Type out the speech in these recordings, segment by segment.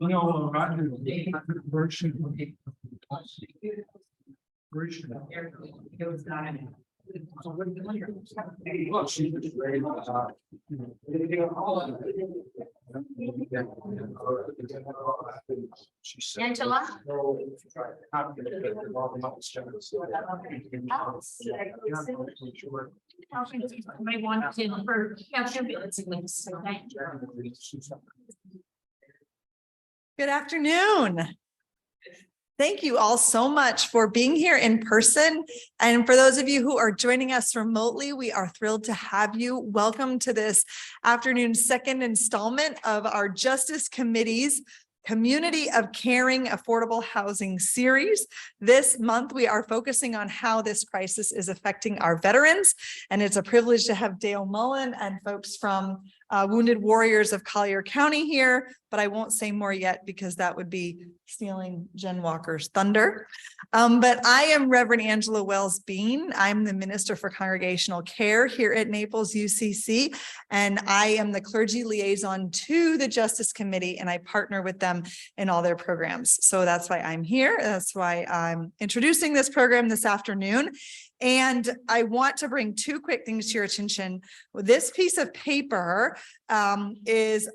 No, Roger. Well, she was great. Angela? May want to for Good afternoon. Thank you all so much for being here in person. And for those of you who are joining us remotely, we are thrilled to have you. Welcome to this afternoon's second installment of our Justice Committee's Community of Caring Affordable Housing series. This month, we are focusing on how this crisis is affecting our veterans. And it's a privilege to have Dale Mullen and folks from Wounded Warriors of Collier County here, but I won't say more yet because that would be stealing Jen Walker's thunder. But I am Reverend Angela Wells Bean. I'm the Minister for Congregational Care here at Naples UCC, and I am the clergy liaison to the Justice Committee, and I partner with them in all their programs. So that's why I'm here. That's why I'm introducing this program this afternoon. And I want to bring two quick things to your attention. This piece of paper is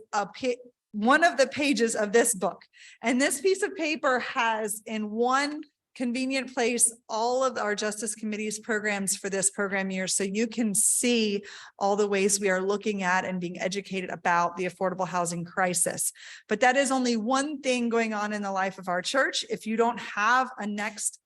one of the pages of this book. And this piece of paper has in one convenient place all of our Justice Committee's programs for this program year. So you can see all the ways we are looking at and being educated about the affordable housing crisis. But that is only one thing going on in the life of our church. If you don't have a Next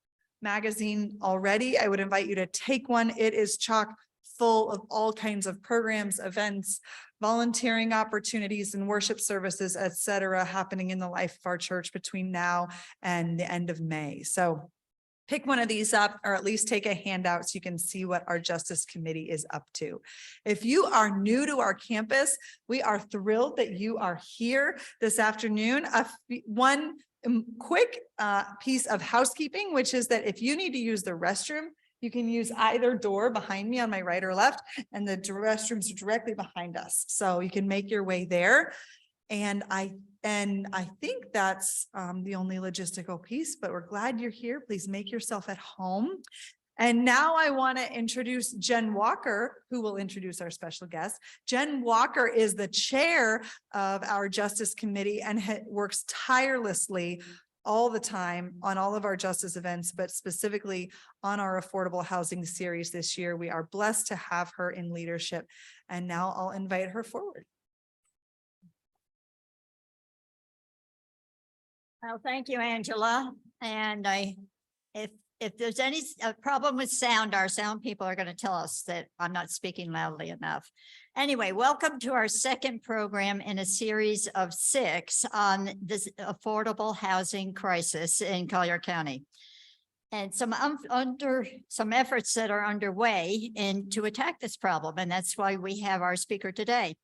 magazine already, I would invite you to take one. It is chock full of all kinds of programs, events, volunteering opportunities, and worship services, etc., happening in the life of our church between now and the end of May. So pick one of these up, or at least take a handout so you can see what our Justice Committee is up to. If you are new to our campus, we are thrilled that you are here this afternoon. One quick piece of housekeeping, which is that if you need to use the restroom, you can use either door behind me on my right or left, and the restrooms are directly behind us. So you can make your way there. And I think that's the only logistical piece, but we're glad you're here. Please make yourself at home. And now I want to introduce Jen Walker, who will introduce our special guest. Jen Walker is the chair of our Justice Committee and works tirelessly all the time on all of our justice events, but specifically on our affordable housing series this year. We are blessed to have her in leadership. And now I'll invite her forward. Well, thank you, Angela. And if there's any problem with sound, our sound people are going to tell us that I'm not speaking loudly enough. Anyway, welcome to our second program in a series of 6 on this affordable housing crisis in Collier County. And some efforts that are underway to attack this problem. And that's why we have our speaker today.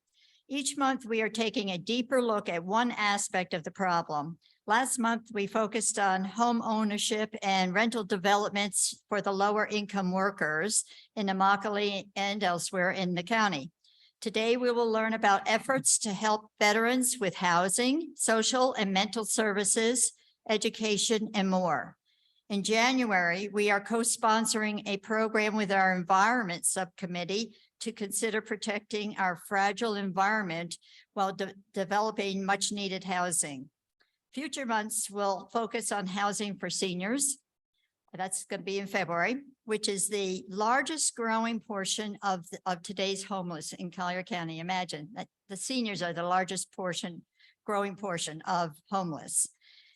Each month, we are taking a deeper look at one aspect of the problem. Last month, we focused on home ownership and rental developments for the lower income workers in Immokalee and elsewhere in the county. Today, we will learn about efforts to help veterans with housing, social and mental services, education, and more. In January, we are co-sponsoring a program with our Environment Subcommittee to consider protecting our fragile environment while developing much needed housing. Future months will focus on housing for seniors. That's going to be in February, which is the largest growing portion of today's homeless in Collier County. Imagine that the seniors are the largest growing portion of homeless.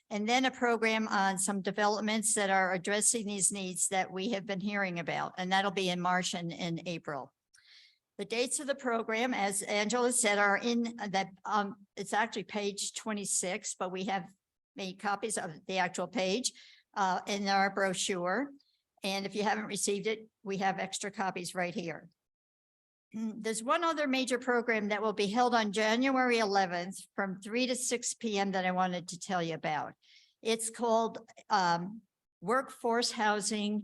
And then a program on some developments that are addressing these needs that we have been hearing about, and that'll be in March and in April. The dates of the program, as Angela said, are in that, it's actually page 26, but we have made copies of the actual page in our brochure. And if you haven't received it, we have extra copies right here. There's one other major program that will be held on January 11th from 3 to 6 p.m. that I wanted to tell you about. It's called Workforce Housing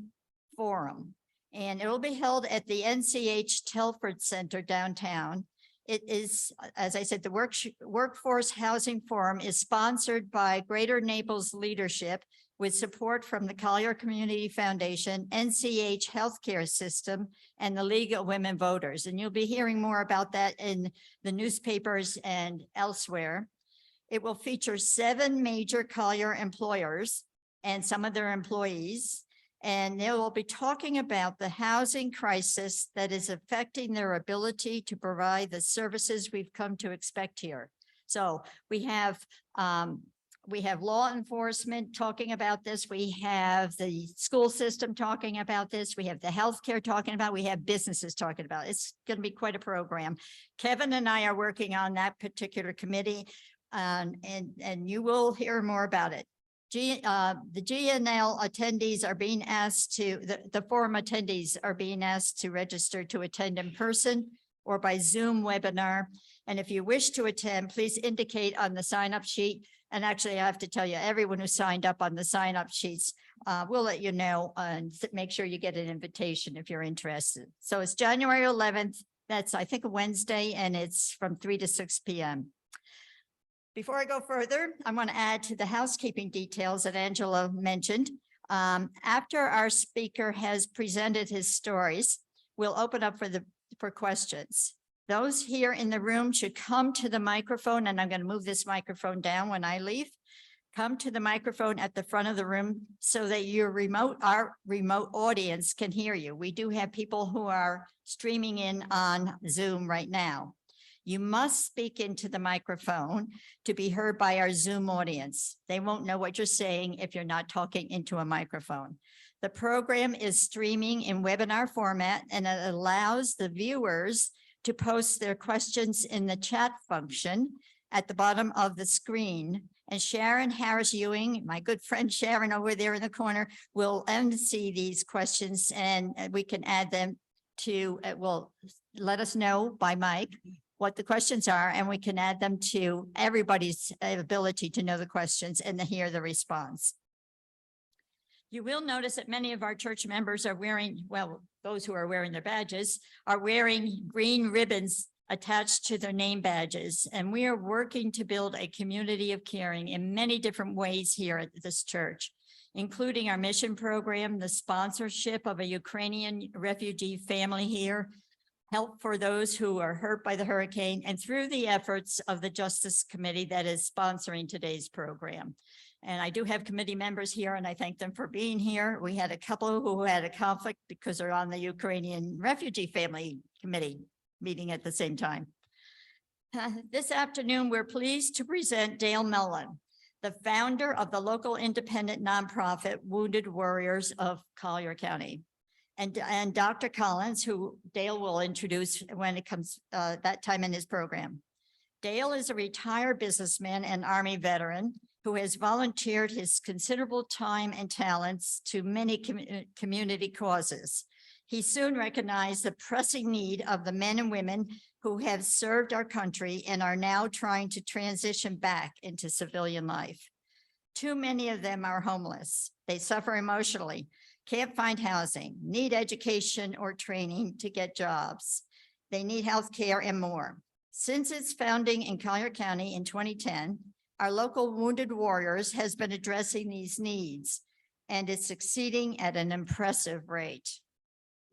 Forum. And it will be held at the NCH Telford Center downtown. It is, as I said, the Workforce Housing Forum is sponsored by Greater Naples Leadership with support from the Collier Community Foundation, NCH Healthcare System, and the League of Women Voters. And you'll be hearing more about that in the newspapers and elsewhere. It will feature 7 major Collier employers and some of their employees. And they will be talking about the housing crisis that is affecting their ability to provide the services we've come to expect here. So we have law enforcement talking about this. We have the school system talking about this. We have the healthcare talking about, we have businesses talking about it. It's going to be quite a program. Kevin and I are working on that particular committee, and you will hear more about it. The GNL attendees are being asked to, the forum attendees are being asked to register to attend in person or by Zoom webinar. And if you wish to attend, please indicate on the sign-up sheet. And actually, I have to tell you, everyone who signed up on the sign-up sheets, we'll let you know and make sure you get an invitation if you're interested. So it's January 11th. That's, I think, a Wednesday, and it's from 3 to 6 p.m. Before I go further, I want to add to the housekeeping details that Angela mentioned. After our speaker has presented his stories, we'll open up for questions. Those here in the room should come to the microphone, and I'm going to move this microphone down when I leave. Come to the microphone at the front of the room so that our remote audience can hear you. We do have people who are streaming in on Zoom right now. You must speak into the microphone to be heard by our Zoom audience. They won't know what you're saying if you're not talking into a microphone. The program is streaming in webinar format, and it allows the viewers to post their questions in the chat function at the bottom of the screen. And Sharon Harris Ewing, my good friend Sharon over there in the corner, will see these questions, and we can add them to, will let us know by mic what the questions are, and we can add them to everybody's ability to know the questions and to hear the response. You will notice that many of our church members are wearing, well, those who are wearing their badges are wearing green ribbons attached to their name badges. And we are working to build a community of caring in many different ways here at this church, including our mission program, the sponsorship of a Ukrainian refugee family here, help for those who are hurt by the hurricane, and through the efforts of the Justice Committee that is sponsoring today's program. And I do have committee members here, and I thank them for being here. We had a couple who had a conflict because they're on the Ukrainian Refugee Family Committee meeting at the same time. This afternoon, we're pleased to present Dale Mellon, the founder of the local independent nonprofit Wounded Warriors of Collier County. And Dr. Collins, who Dale will introduce when it comes that time in his program. Dale is a retired businessman and Army veteran who has volunteered his considerable time and talents to many community causes. He soon recognized the pressing need of the men and women who have served our country and are now trying to transition back into civilian life. Too many of them are homeless. They suffer emotionally, can't find housing, need education or training to get jobs. They need health care and more. Since its founding in Collier County in 2010, our local Wounded Warriors has been addressing these needs, and is succeeding at an impressive rate.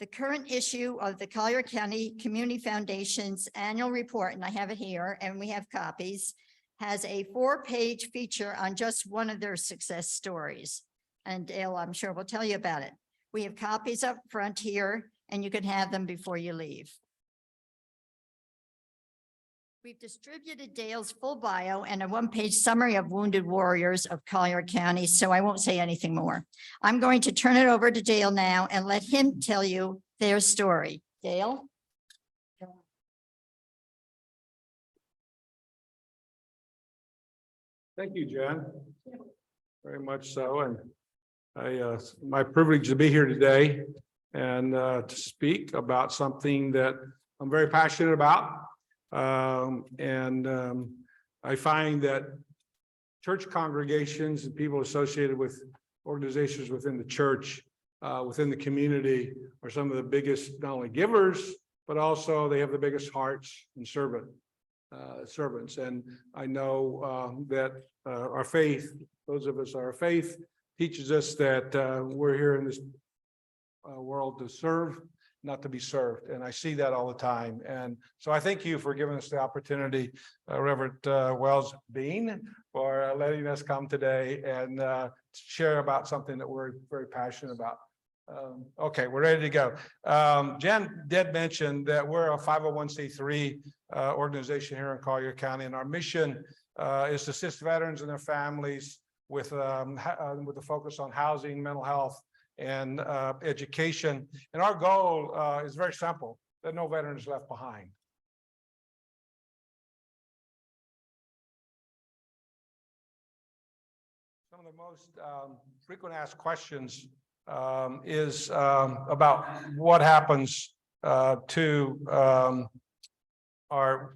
The current issue of the Collier County Community Foundation's annual report, and I have it here, and we have copies, has a 4-page feature on just one of their success stories. And Dale, I'm sure, will tell you about it. We have copies up front here, and you can have them before you leave. We've distributed Dale's full bio and a 1-page summary of Wounded Warriors of Collier County, so I won't say anything more. I'm going to turn it over to Dale now and let him tell you their story. Dale? Thank you, Jen. Very much so. And my privilege to be here today and to speak about something that I'm very passionate about. I find that church congregations and people associated with organizations within the church, within the community, are some of the biggest, not only givers, but also they have the biggest hearts and servants. And I know that our faith, those of us our faith, teaches us that we're here in this world to serve, not to be served. And I see that all the time. And so I thank you for giving us the opportunity, Reverend Wells Bean, for letting us come today and share about something that we're very passionate about. Okay, we're ready to go. Jen did mention that we're a 501c3 organization here in Collier County, and our mission is to assist veterans and their families with a focus on housing, mental health, and education. And our goal is very simple: that no veteran is left behind. Some of the most frequent asked questions is about what happens to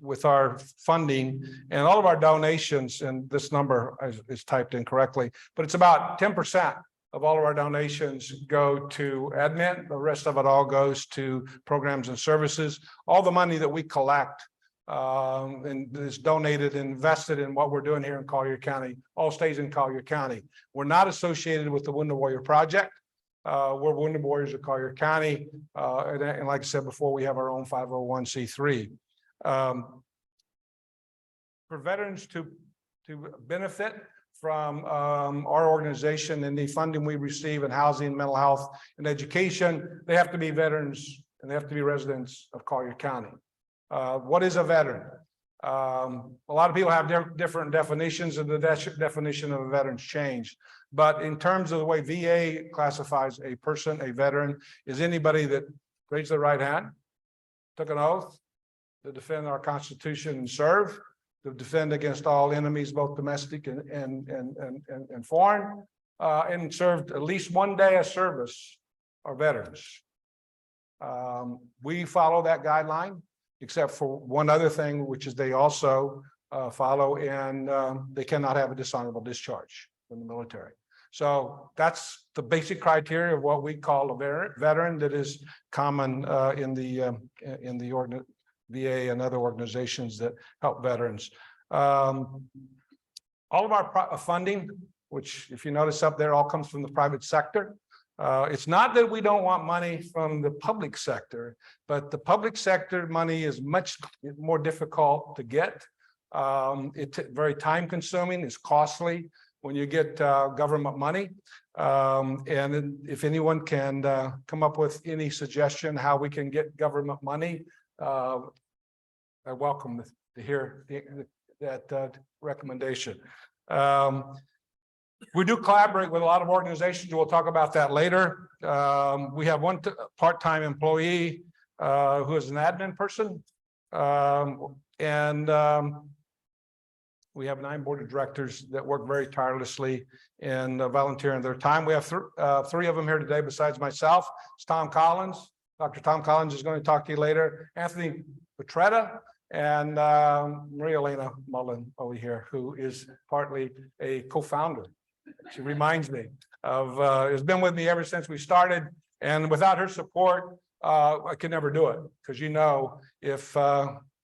with our funding and all of our donations, and this number is typed in correctly, but it's about 10% of all of our donations go to admin. The rest of it all goes to programs and services. All the money that we collect and is donated and invested in what we're doing here in Collier County all stays in Collier County. We're not associated with the Wounded Warrior Project. We're Wounded Warriors of Collier County. And like I said before, we have our own 501c3. For veterans to benefit from our organization and the funding we receive in housing, mental health, and education, they have to be veterans and they have to be residents of Collier County. What is a veteran? A lot of people have different definitions, and the definition of a veteran's changed. But in terms of the way VA classifies a person, a veteran is anybody that raised their right hand, took an oath to defend our Constitution and serve, to defend against all enemies, both domestic and foreign, and served at least one day of service, are veterans. We follow that guideline, except for one other thing, which is they also follow, and they cannot have a dishonorable discharge from the military. So that's the basic criteria of what we call a veteran that is common in the VA and other organizations that help veterans. All of our funding, which if you notice up there, all comes from the private sector. It's not that we don't want money from the public sector, but the public sector money is much more difficult to get. It's very time consuming, it's costly when you get government money. And if anyone can come up with any suggestion how we can get government money, I welcome to hear that recommendation. We do collaborate with a lot of organizations. We'll talk about that later. We have one part-time employee who is an admin person. We have 9 board of directors that work very tirelessly and volunteering their time. We have 3 of them here today besides myself. It's Tom Collins. Dr. Tom Collins is going to talk to you later. Anthony Petretta and Maria Elena Mullen over here, who is partly a co-founder. She reminds me of, has been with me ever since we started. And without her support, I could never do it. Because if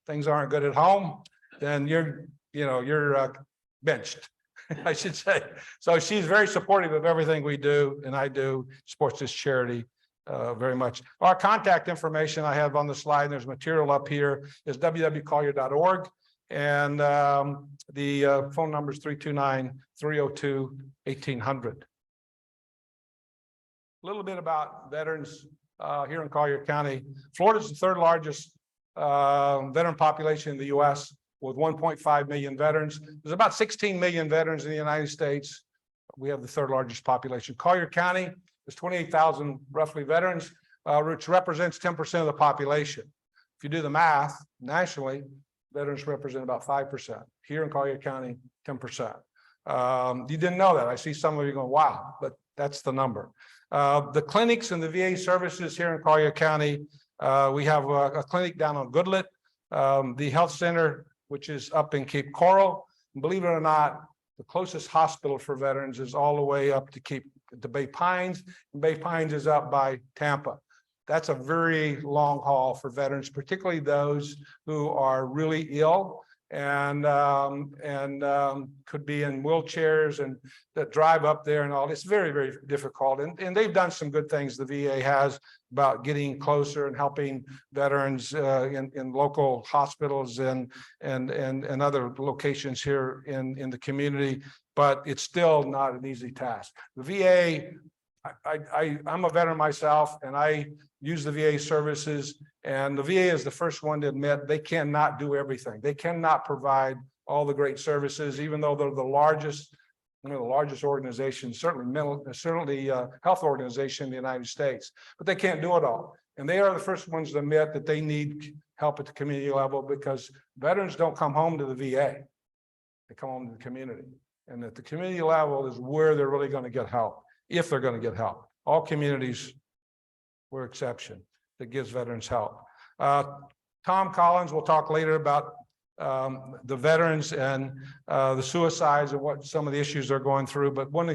things aren't good at home, then you're benched, I should say. So she's very supportive of everything we do, and I do, supports this charity very much. Our contact information I have on the slide, and there's material up here, is www.collier.org. And the phone number is 329-302-1800. A little bit about veterans here in Collier County. Florida is the 3rd largest veteran population in the U.S. with 1.5 million veterans. There's about 16 million veterans in the United States. We have the 3rd largest population. Collier County is 28,000 roughly veterans, which represents 10% of the population. If you do the math nationally, veterans represent about 5%. Here in Collier County, 10%. You didn't know that. I see some of you going, wow, but that's the number. The clinics and the VA services here in Collier County, we have a clinic down on Goodlet, the health center, which is up in Cape Coral. And believe it or not, the closest hospital for veterans is all the way up to Bay Pines. And Bay Pines is up by Tampa. that's a very long haul for veterans, particularly those who are really ill and could be in wheelchairs and that drive up there and all. It's very, very difficult. And they've done some good things, the VA has, about getting closer and helping veterans in local hospitals and other locations here in the community. But it's still not an easy task. The VA, I'm a veteran myself, and I use the VA services, and the VA is the first one to admit they cannot do everything. They cannot provide all the great services, even though they're the largest, one of the largest organizations, certainly health organization in the United States, but they can't do it all. And they are the first ones to admit that they need help at the community level, because veterans don't come home to the VA. They come home to the community. And at the community level is where they're really going to get help, if they're going to get help. All communities were exception that gives veterans help. Tom Collins will talk later about the veterans and the suicides and what some of the issues they're going through. But one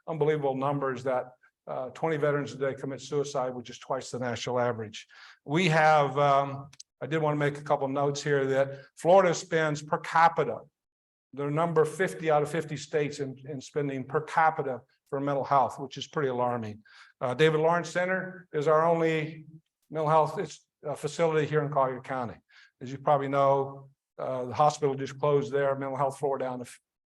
unbelievable number is that 20 veterans a day commit suicide, which is twice the national average. We have, I did want to make a couple notes here that Florida spends per capita, they're number 50 out of 50 states in spending per capita for mental health, which is pretty alarming. David Lawrence Center is our only mental health facility here in Collier County. As you probably know, the hospital just closed their mental health floor down a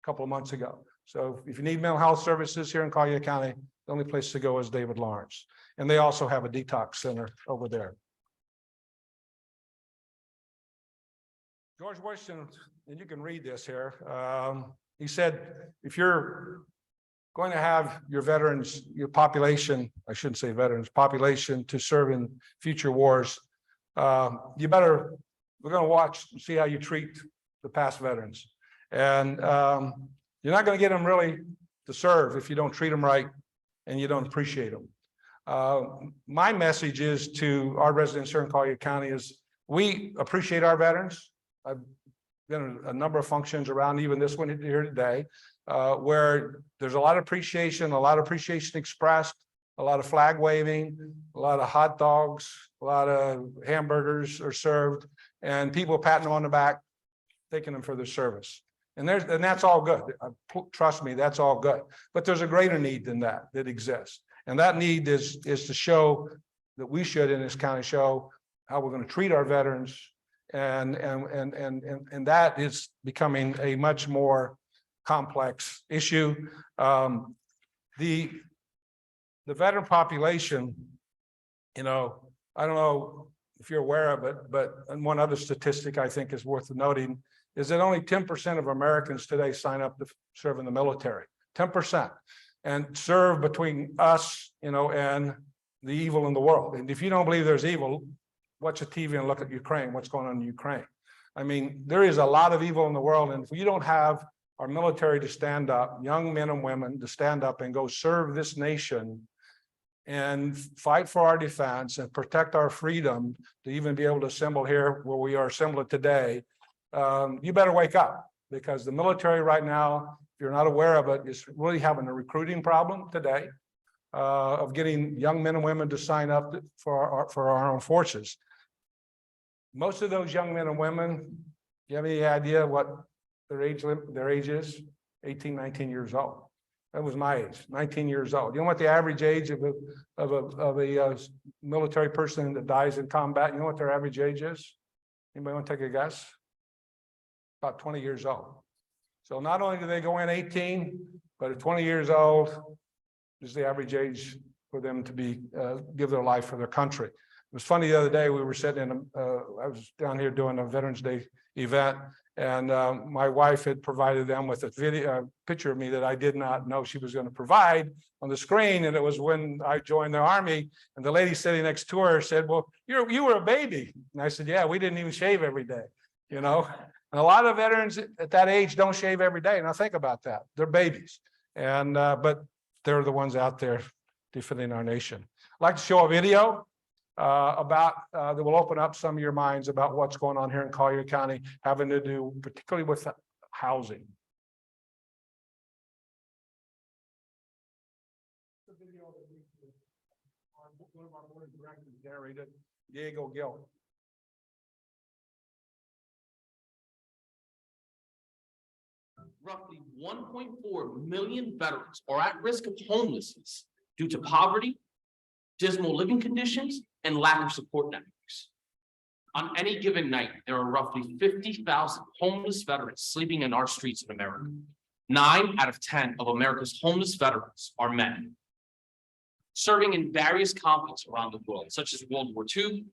couple of months ago. So if you need mental health services here in Collier County, the only place to go is David Lawrence. And they also have a detox center over there. George Washington, and you can read this here, he said, if you're going to have your veterans, your population, I shouldn't say veterans, population to serve in future wars, we're going to watch, see how you treat the past veterans. And you're not going to get them really to serve if you don't treat them right and you don't appreciate them. My message is to our residents here in Collier County is we appreciate our veterans. I've been at a number of functions around, even this one here today, where there's a lot of appreciation expressed, a lot of flag waving, a lot of hot dogs, a lot of hamburgers are served, and people patting them on the back, thanking them for their service. And that's all good. Trust me, that's all good. But there's a greater need than that exists. And that need is to show that we should in this county show how we're going to treat our veterans. And that is becoming a much more complex issue. The veteran population, you know, I don't know if you're aware of it, but one other statistic I think is worth noting is that only 10% of Americans today sign up to serve in the military, 10%, and serve between us, you know, and the evil in the world. And if you don't believe there's evil, watch the TV and look at Ukraine, what's going on in Ukraine. I mean, there is a lot of evil in the world. And if you don't have our military to stand up, young men and women to stand up and go serve this nation and fight for our defense and protect our freedom to even be able to assemble here where we are assembled today, you better wake up, because the military right now, if you're not aware of it, is really having a recruiting problem today of getting young men and women to sign up for our own forces. Most of those young men and women, do you have any idea what their age is? 18, 19 years old. That was my age, 19 years old. You know what the average age of a military person that dies in combat, you know what their average age is? Anybody want to take a guess? About 20 years old. So not only do they go in 18, but at 20 years old is the average age for them to be give their life for their country. It was funny the other day, we were sitting in I was down here doing a Veterans Day event, and my wife had provided them with a picture of me that I did not know she was going to provide on the screen. And it was when I joined the Army, and the lady sitting next to her said, well, you were a baby. And I said, yeah, we didn't even shave every day, you know. And a lot of veterans at that age don't shave every day. Now think about that. They're babies. And but they're the ones out there defending our nation. I'd like to show a video about that will open up some of your minds about what's going on here in Collier County, having to do particularly with housing. one of our board of directors, generated Diego Gil. Roughly 1.4 million veterans are at risk of homelessness due to poverty, dismal living conditions, and lack of support networks. On any given night, there are roughly 50,000 homeless veterans sleeping in our streets in America. 9 out of 10 of America's homeless veterans are men, serving in various conflicts around the world, such as World War II,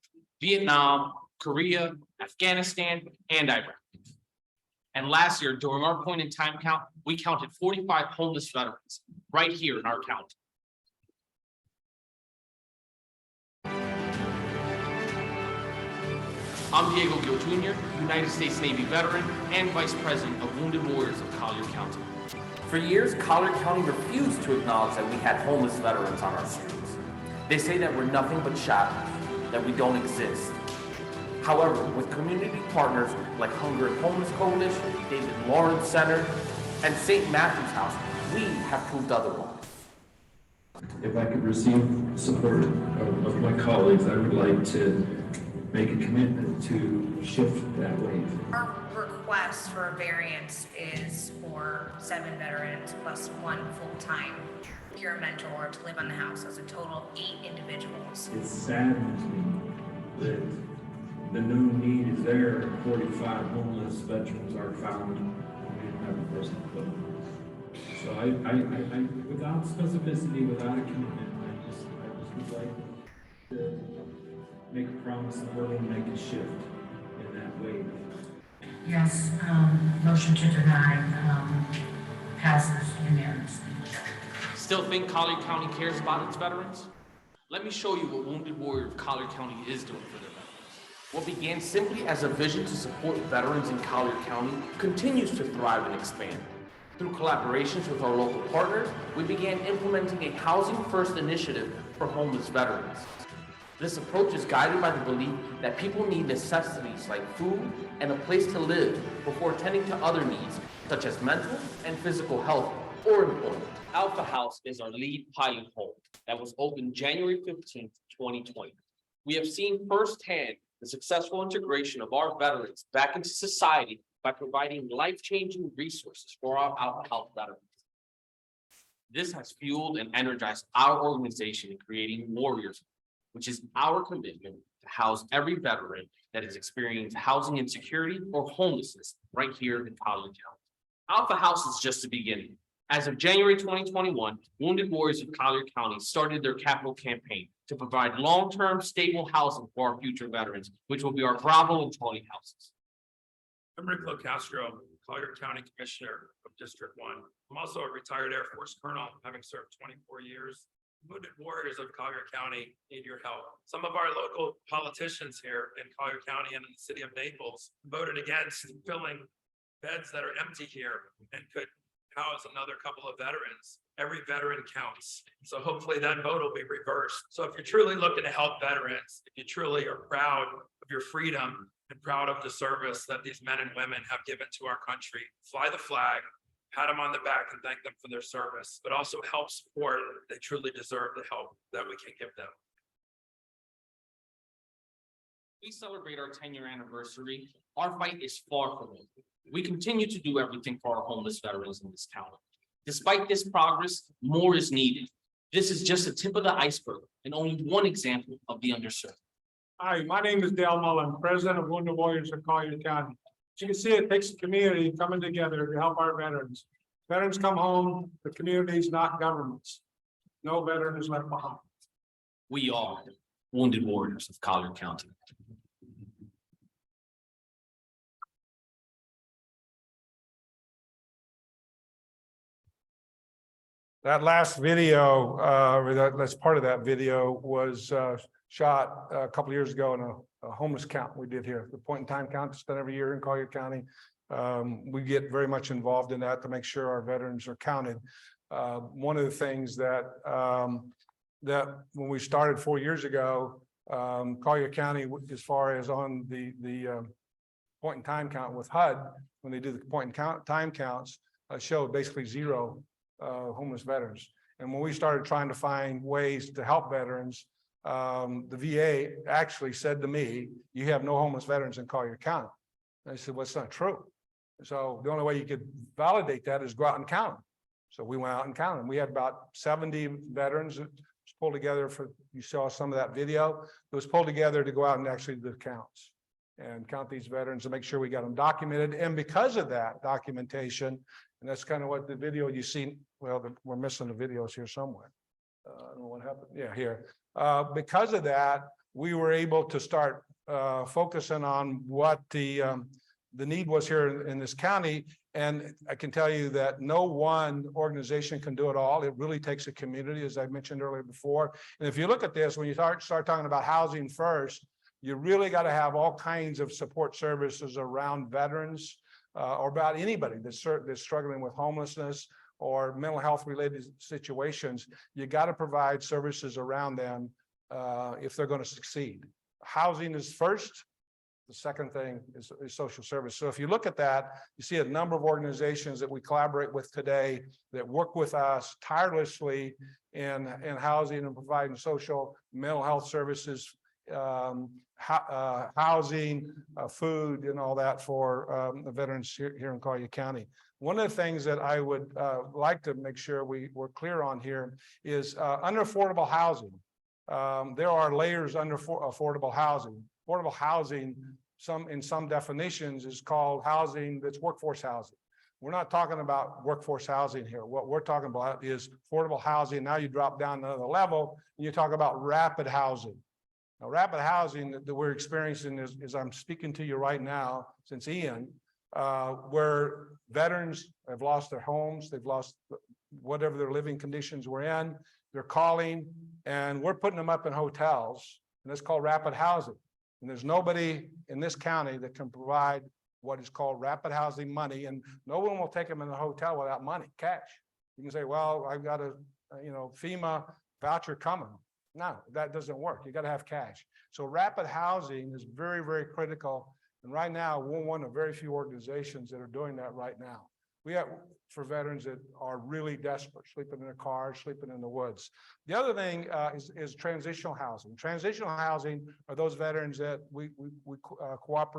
Vietnam, Korea, Afghanistan, and Iraq. And last year, during our point in time count, we counted 45 homeless veterans right here in our county. I'm Diego Gil Jr., United States Navy veteran and Vice President of Wounded Warriors of Collier County. For years, Collier County refused to acknowledge that we had homeless veterans on our streets. They say that we're nothing but shadows, that we don't exist. However, with community partners like Hunger and Homeless Coalition, David Lawrence Center, and St. Matthew's House, we have proved otherwise. If I could receive support of my colleagues, I would like to make a commitment to shift that wave. Our request for a variance is for 7 veterans plus 1 full-time peer mentor to live on the house as a total of 8 individuals. It saddens me that the known need is there, 45 homeless veterans are found, and we don't have a person to put them. So I, without specificity, without a commitment, I just would like to make a promise that we're going to make a shift in that way. Yes, motion to deny passes unanimously. Still think Collier County cares about its veterans? Let me show you what Wounded Warrior of Collier County is doing for their veterans. What began simply as a vision to support veterans in Collier County continues to thrive and expand. Through collaborations with our local partners, we began implementing a Housing First initiative for homeless veterans. This approach is guided by the belief that people need necessities like food and a place to live before attending to other needs, such as mental and physical health or employment. Alpha House is our lead pilot home that was opened January 15th, 2020. We have seen firsthand the successful integration of our veterans back into society by providing life-changing resources for our Alpha House veterans. This has fueled and energized our organization in creating Warriors, which is our commitment to house every veteran that is experiencing housing insecurity or homelessness right here in Collier County. Alpha House is just the beginning. As of January 2021, Wounded Warriors of Collier County started their capital campaign to provide long-term stable housing for our future veterans, which will be our Bravo and Tony houses. I'm Rick Locastro, Collier County Commissioner of District 1. I'm also a retired Air Force Colonel, having served 24 years. Wounded Warriors of Collier County need your help. Some of our local politicians here in Collier County and in the city of Naples voted against filling beds that are empty here and could house another couple of veterans. Every veteran counts. So hopefully that vote will be reversed. So if you're truly looking to help veterans, if you truly are proud of your freedom and proud of the service that these men and women have given to our country, fly the flag, pat them on the back and thank them for their service, but also help support. They truly deserve the help that we can give them. We celebrate our 10-year anniversary. Our fight is far from over. We continue to do everything for our homeless veterans in this county. Despite this progress, more is needed. This is just the tip of the iceberg and only one example of the underserved. Hi, my name is Dale Mullen, President of Wounded Warriors of Collier County. As you can see, it takes a community coming together to help our veterans. Veterans come home, the communities, not governments. No veteran is left behind. We are Wounded Warriors of Collier County. That last video, that's part of that video was shot a couple of years ago in a homeless count we did here. The point in time count that's done every year in Collier County. We get very much involved in that to make sure our veterans are counted. One of the things that when we started 4 years ago, Collier County, as far as on the point in time count with HUD, when they do the point in time counts, showed basically 0 homeless veterans. And when we started trying to find ways to help veterans, the VA actually said to me, "You have no homeless veterans in Collier County." And I said, "Well, it's not true." So the only way you could validate that is go out and count them. So we went out and counted them. We had about 70 veterans that was pulled together for, you saw some of that video. It was pulled together to go out and actually do counts and count these veterans and make sure we got them documented. And because of that documentation, and that's kind of what the video you see, well, we're missing the videos here somewhere. I don't know what happened. Yeah, here. Because of that, we were able to start focusing on what the need was here in this county. And I can tell you that no one organization can do it all. It really takes a community, as I mentioned earlier before. And if you look at this, when you start talking about housing first, you really got to have all kinds of support services around veterans or about anybody that's struggling with homelessness or mental health related situations. You got to provide services around them if they're going to succeed. Housing is first. The second thing is social service. So if you look at that, you see a number of organizations that we collaborate with today that work with us tirelessly in housing and providing social mental health services, housing, food, and all that for the veterans here in Collier County. One of the things that I would like to make sure we're clear on here is under affordable housing. There are layers under affordable housing. Affordable housing, in some definitions, is called housing that's workforce housing. We're not talking about workforce housing here. What we're talking about is affordable housing. Now you drop down another level and you talk about rapid housing. Now, rapid housing that we're experiencing is I'm speaking to you right now since Ian, where veterans have lost their homes, they've lost whatever their living conditions were in, they're calling, and we're putting them up in hotels, and it's called rapid housing. And there's nobody in this county that can provide what is called rapid housing money, and no one will take them in the hotel without money, cash. You can say, well, I've got a FEMA voucher coming. No, that doesn't work. You got to have cash. So rapid housing is very, very critical. And right now, we're one of very few organizations that are doing that right now. We have for veterans that are really desperate, sleeping in their cars, sleeping in the woods. The other thing is transitional housing. Transitional housing are those veterans that we co-op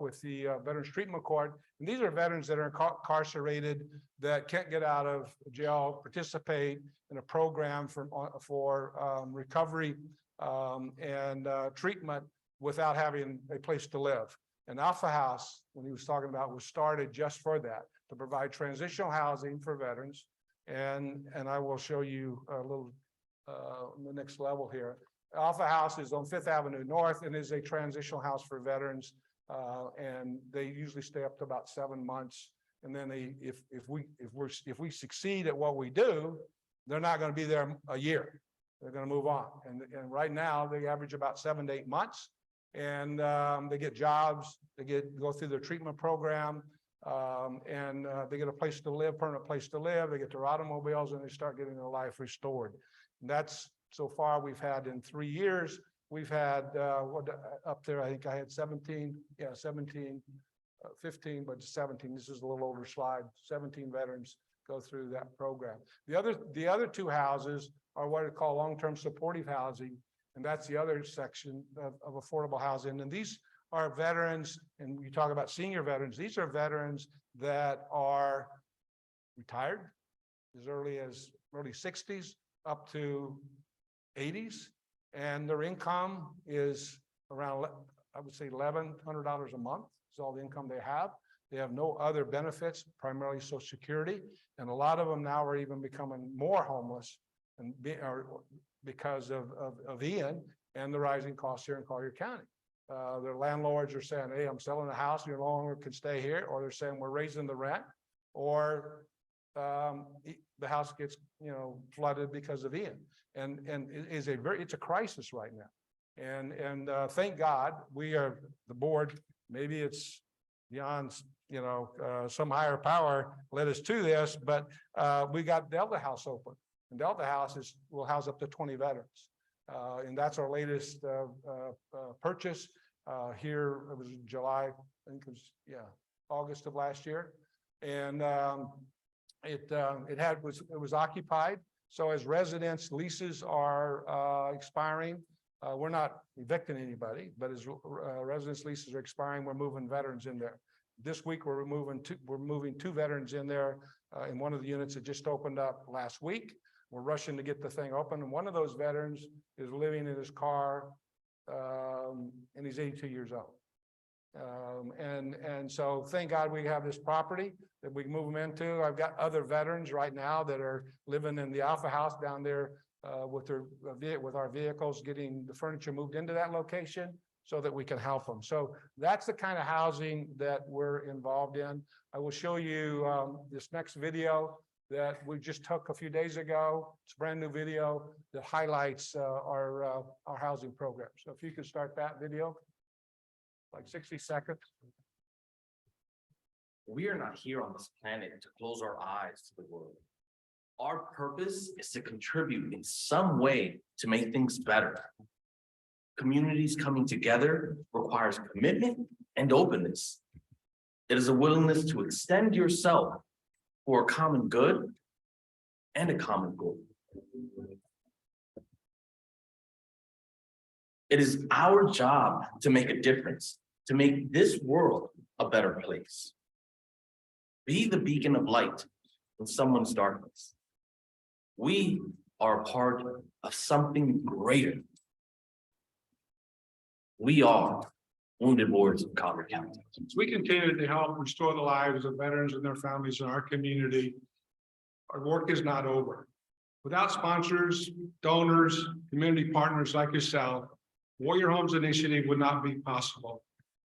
with the Veterans Treatment Court. And these are veterans that are incarcerated that can't get out of jail, participate in a program for recovery and treatment without having a place to live. And Alpha House, when he was talking about, was started just for that, to provide transitional housing for veterans. And I will show you a little the next level here. Alpha House is on 5th Avenue North and is a transitional house for veterans. And they usually stay up to about 7 months. And then if we succeed at what we do, they're not going to be there a year. They're going to move on. And right now they average about 7 to 8 months. And they get jobs, they go through their treatment program, and they get a place to live, permanent place to live, they get their automobiles, and they start getting their life restored. And that's, so far, we've had in 3 years, we've had up there, I think I had 17, 15, but 17, this is a little older slide, 17 veterans go through that program. The other two houses are what are called long-term supportive housing. And that's the other section of affordable housing. And these are veterans, and you talk about senior veterans, these are veterans that are retired as early 60s up to 80s. And their income is around, I would say, $1,100 a month is all the income they have. They have no other benefits, primarily Social Security. And a lot of them now are even becoming more homeless and because of Ian and the rising costs here in Collier County. Their landlords are saying, hey, I'm selling the house, you no longer can stay here, or they're saying we're raising the rent, or the house gets flooded because of Ian. And it's a crisis right now. And thank God we are the board, maybe it's beyond some higher power led us to this, but we got Delta House open. And Delta House will house up to 20 veterans. And that's our latest purchase here. It was July, I think it was, August of last year. And it was occupied. So as residents, leases are expiring. We're not evicting anybody, but as residents' leases are expiring, we're moving veterans in there. This week, we're moving two veterans in there in one of the units that just opened up last week. We're rushing to get the thing open, and one of those veterans is living in his car, and he's 82 years old. And so thank God we have this property that we can move them into. I've got other veterans right now that are living in the Alpha House down there with our vehicles, getting the furniture moved into that location so that we can help them. So that's the kind of housing that we're involved in. I will show you this next video that we just took a few days ago. It's a brand new video that highlights our housing program. So if you could start that video, like 60 seconds. We are not here on this planet to close our eyes to the world. Our purpose is to contribute in some way to make things better. Communities coming together requires commitment and openness. It is a willingness to extend yourself for a common good and a common goal. It is our job to make a difference, to make this world a better place. Be the beacon of light in someone's darkness. We are a part of something greater. We are Wounded Warriors of Collier County. As we continue to help restore the lives of veterans and their families in our community, our work is not over. Without sponsors, donors, community partners like yourself, Warrior Homes Initiative would not be possible.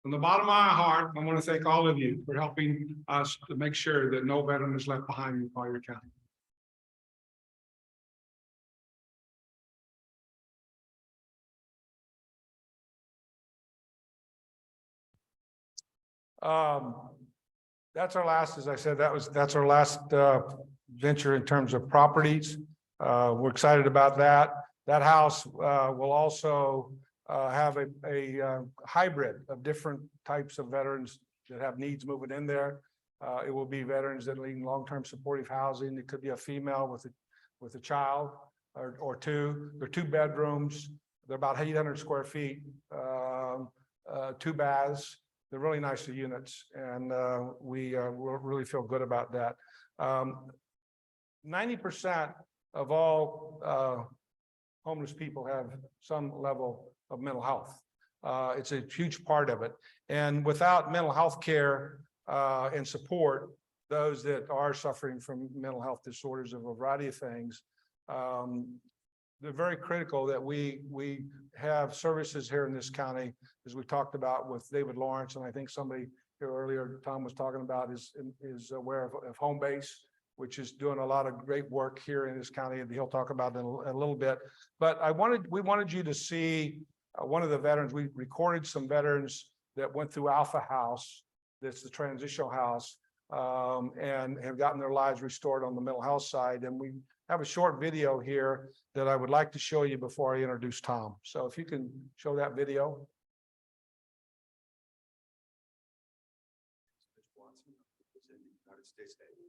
From the bottom of my heart, I want to thank all of you for helping us to make sure that no veteran is left behind in Collier County. That's our last, as I said, that's our last venture in terms of properties. We're excited about that. That house will also have a hybrid of different types of veterans that have needs moving in there. It will be veterans that need long-term supportive housing. It could be a female with a child or two. They're 2 bedrooms. They're about 800 square feet, 2 baths. They're really nice units, and we really feel good about that. 90% of all homeless people have some level of mental health. It's a huge part of it. And without mental health care and support, those that are suffering from mental health disorders of a variety of things, they're very critical that we have services here in this county, as we talked about with David Lawrence, and I think somebody here earlier, Tom was talking about, is aware of Home Base, which is doing a lot of great work here in this county, and he'll talk about it in a little bit. But we wanted you to see one of the veterans. We recorded some veterans that went through Alpha House, that's the transitional house, and have gotten their lives restored on the mental health side. And we have a short video here that I would like to show you before I introduce Tom. So if you can show that video. United States Navy.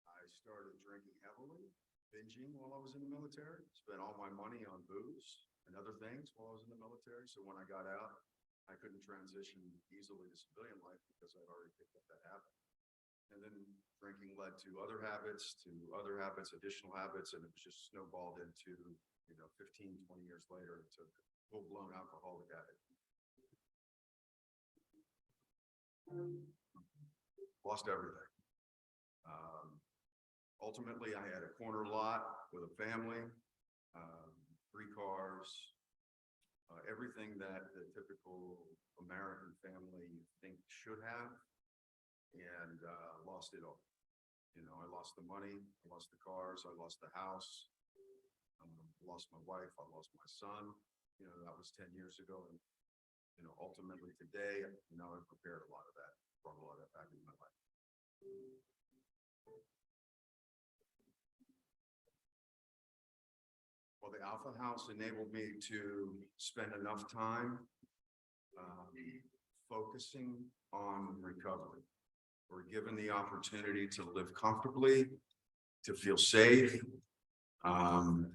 I started drinking heavily, binging while I was in the military, spent all my money on booze and other things while I was in the military. So when I got out, I couldn't transition easily to civilian life because I'd already picked up that habit. And then drinking led to other habits, additional habits, and it was just snowballed into, 15, 20 years later, to full-blown alcoholic addict. Lost everything. Ultimately, I had a corner lot with a family, 3 cars, everything that the typical American family you think should have, and lost it all. I lost the money, I lost the cars, I lost the house, I lost my wife, I lost my son. That was 10 years ago, and ultimately today, I've prepared a lot of that, brought a lot of that back into my life. Well, the Alpha House enabled me to spend enough time focusing on recovery. were given the opportunity to live comfortably, to feel safe. And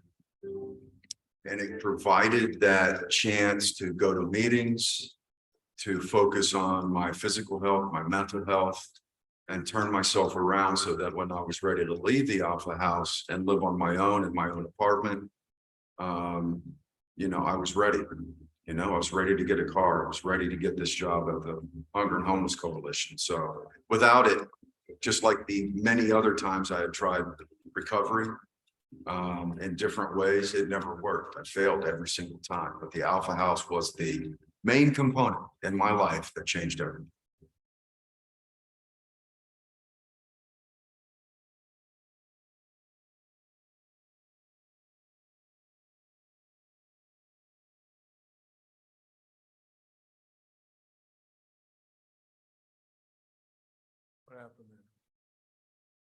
it provided that chance to go to meetings, to focus on my physical health, my mental health, and turn myself around so that when I was ready to leave the Alpha House and live on my own in my own apartment, I was ready. I was ready to get a car. I was ready to get this job at the Hunger and Homeless Coalition. So without it, just like the many other times I had tried recovery in different ways, it never worked. I failed every single time. But the Alpha House was the main component in my life that changed everything. What happened there?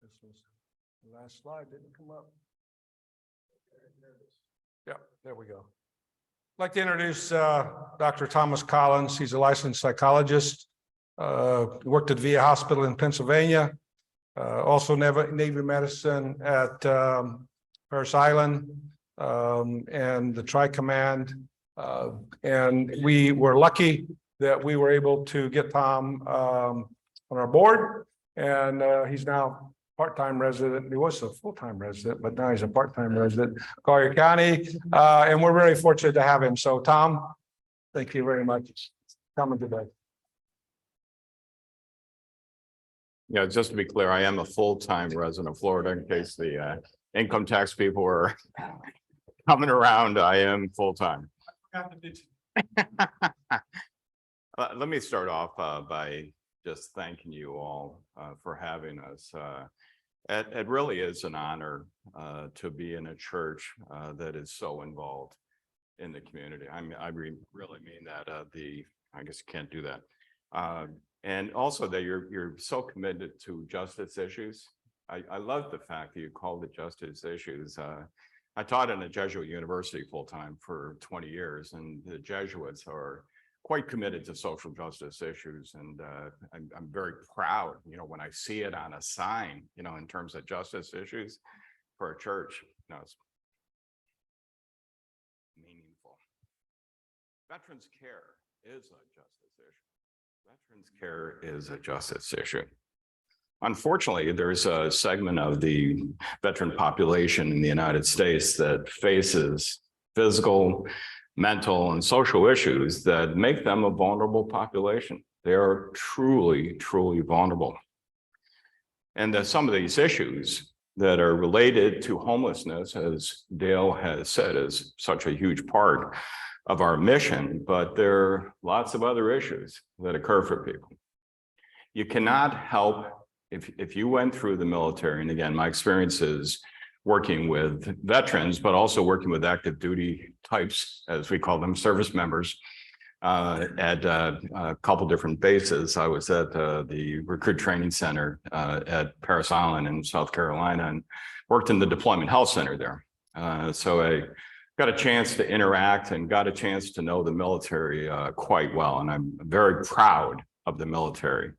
This was, the last slide didn't come up. Yeah, there we go. I'd like to introduce Dr. Thomas Collins. He's a licensed psychologist. Worked at VA Hospital in Pennsylvania. Also Navy medicine at Parris Island and the Tri-Command. And we were lucky that we were able to get Tom on our board. And he's now part-time resident. He was a full-time resident, but now he's a part-time resident, Collier County. And we're very fortunate to have him. So Tom, thank you very much for coming today. Yeah, just to be clear, I am a full-time resident of Florida in case the income tax people are coming around. I am full-time. Let me start off by just thanking you all for having us. It really is an honor to be in a church that is so involved in the community. I really mean that. I guess you can't do that. And also that you're so committed to justice issues. I love the fact that you called it justice issues. I taught in a Jesuit university full-time for 20 years, and the Jesuits are quite committed to social justice issues. And I'm very proud, when I see it on a sign, in terms of justice issues for a church, it's meaningful. Veterans care is a justice issue. Veterans care is a justice issue. Unfortunately, there's a segment of the veteran population in the United States that faces physical, mental, and social issues that make them a vulnerable population. They are truly, truly vulnerable. And some of these issues that are related to homelessness, as Dale has said, is such a huge part of our mission, but there are lots of other issues that occur for people. You cannot help, if you went through the military, and again, my experience is working with veterans, but also working with active duty types, as we call them, service members, at a couple different bases. I was at the Recruit Training Center at Parris Island in South Carolina and worked in the Deployment Health Center there. So I got a chance to interact and got a chance to know the military quite well. And I'm very proud of the military,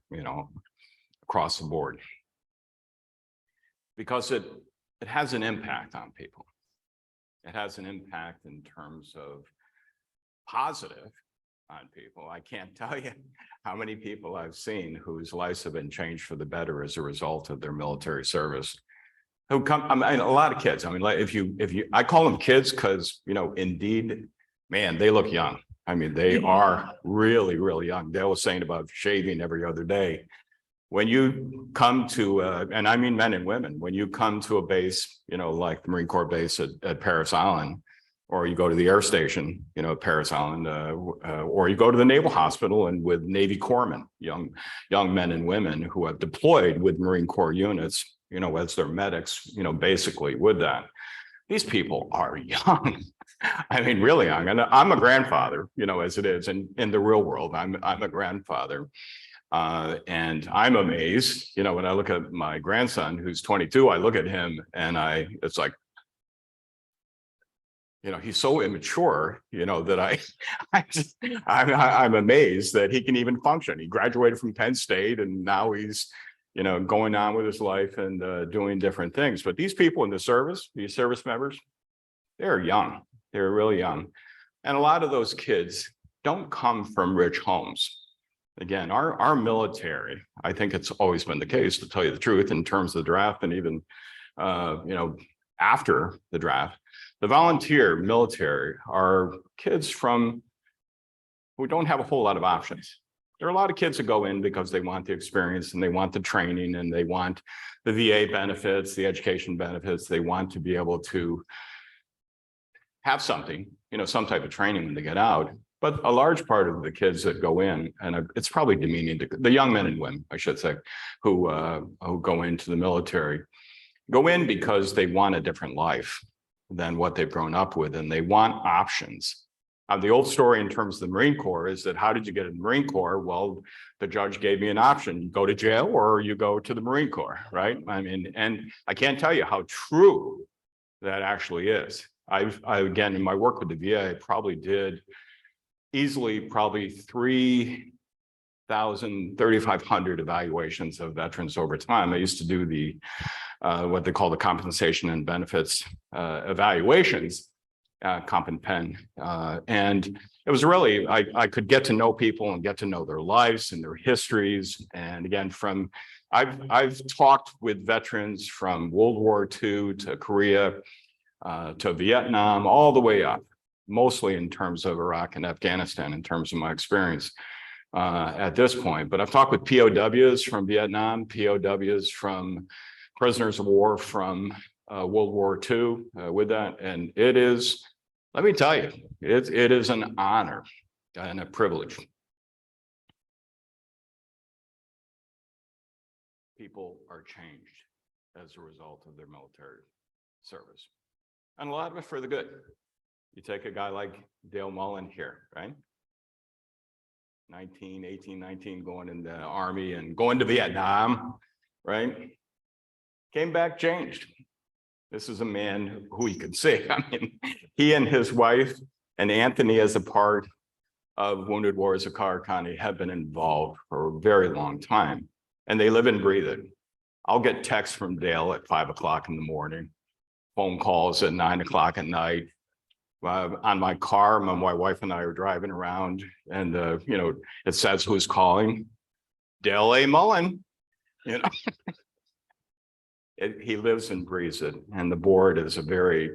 across the board. Because it has an impact on people. It has an impact in terms of positive on people. I can't tell you how many people I've seen whose lives have been changed for the better as a result of their military service. Who come, a lot of kids. I call them kids because, indeed, man, they look young. They are really, really young. Dale was saying about shaving every other day. When you come to, and I mean men and women, when you come to a base, like the Marine Corps base at Parris Island, or you go to the air station, at Parris Island, or you go to the Naval Hospital and with Navy corpsmen, young men and women who have deployed with Marine Corps units, as their medics, basically with that. These people are young. Really young. And I'm a grandfather, as it is in the real world. I'm a grandfather. And I'm amazed, when I look at my grandson, who's 22, I look at him and it's like, he's so immature, that I'm amazed that he can even function. He graduated from Penn State and now he's, going on with his life and doing different things. But these people in the service, these service members, they're young. They're really young. And a lot of those kids don't come from rich homes. Again, our military, I think it's always been the case, to tell you the truth, in terms of the draft and even, after the draft, the volunteer military are kids who don't have a whole lot of options. There are a lot of kids that go in because they want the experience and they want the training and they want the VA benefits, the education benefits. They want to be able to have something, some type of training when they get out. But a large part of the kids that go in, and it's probably demeaning to the young men and women, I should say, who go into the military, go in because they want a different life than what they've grown up with, and they want options. The old story in terms of the Marine Corps is that, how did you get in the Marine Corps? Well, the judge gave me an option: you go to jail or you go to the Marine Corps, right? I mean, and I can't tell you how true that actually is. I again, in my work with the VA, I probably did easily probably 3,500 evaluations of veterans over time. I used to do the what they call the compensation and benefits evaluations, Comp and Pen, and it was really, I could get to know people and get to know their lives and their histories. And again, I've talked with veterans from World War II to Korea to Vietnam, all the way up, mostly in terms of Iraq and Afghanistan, in terms of my experience at this point. But I've talked with POWs from Vietnam, POWs from prisoners of war from World War II with that. And it is, let me tell you, it is an honor and a privilege. People are changed as a result of their military service. And a lot of it for the good. You take a guy like Dale Mullen here, right? 18, 19, going in the Army and going to Vietnam, right? Came back changed. This is a man who you could say, I mean, he and his wife and Anthony, as a part of Wounded Warriors of Collier County, have been involved for a very long time, and they live and breathe it. I'll get texts from Dale at 5 o'clock in the morning, phone calls at 9 o'clock at night. On my car, my wife and I are driving around, and it says who's calling. Dale A. Mullen, he lives and breathes it. And the board is a very,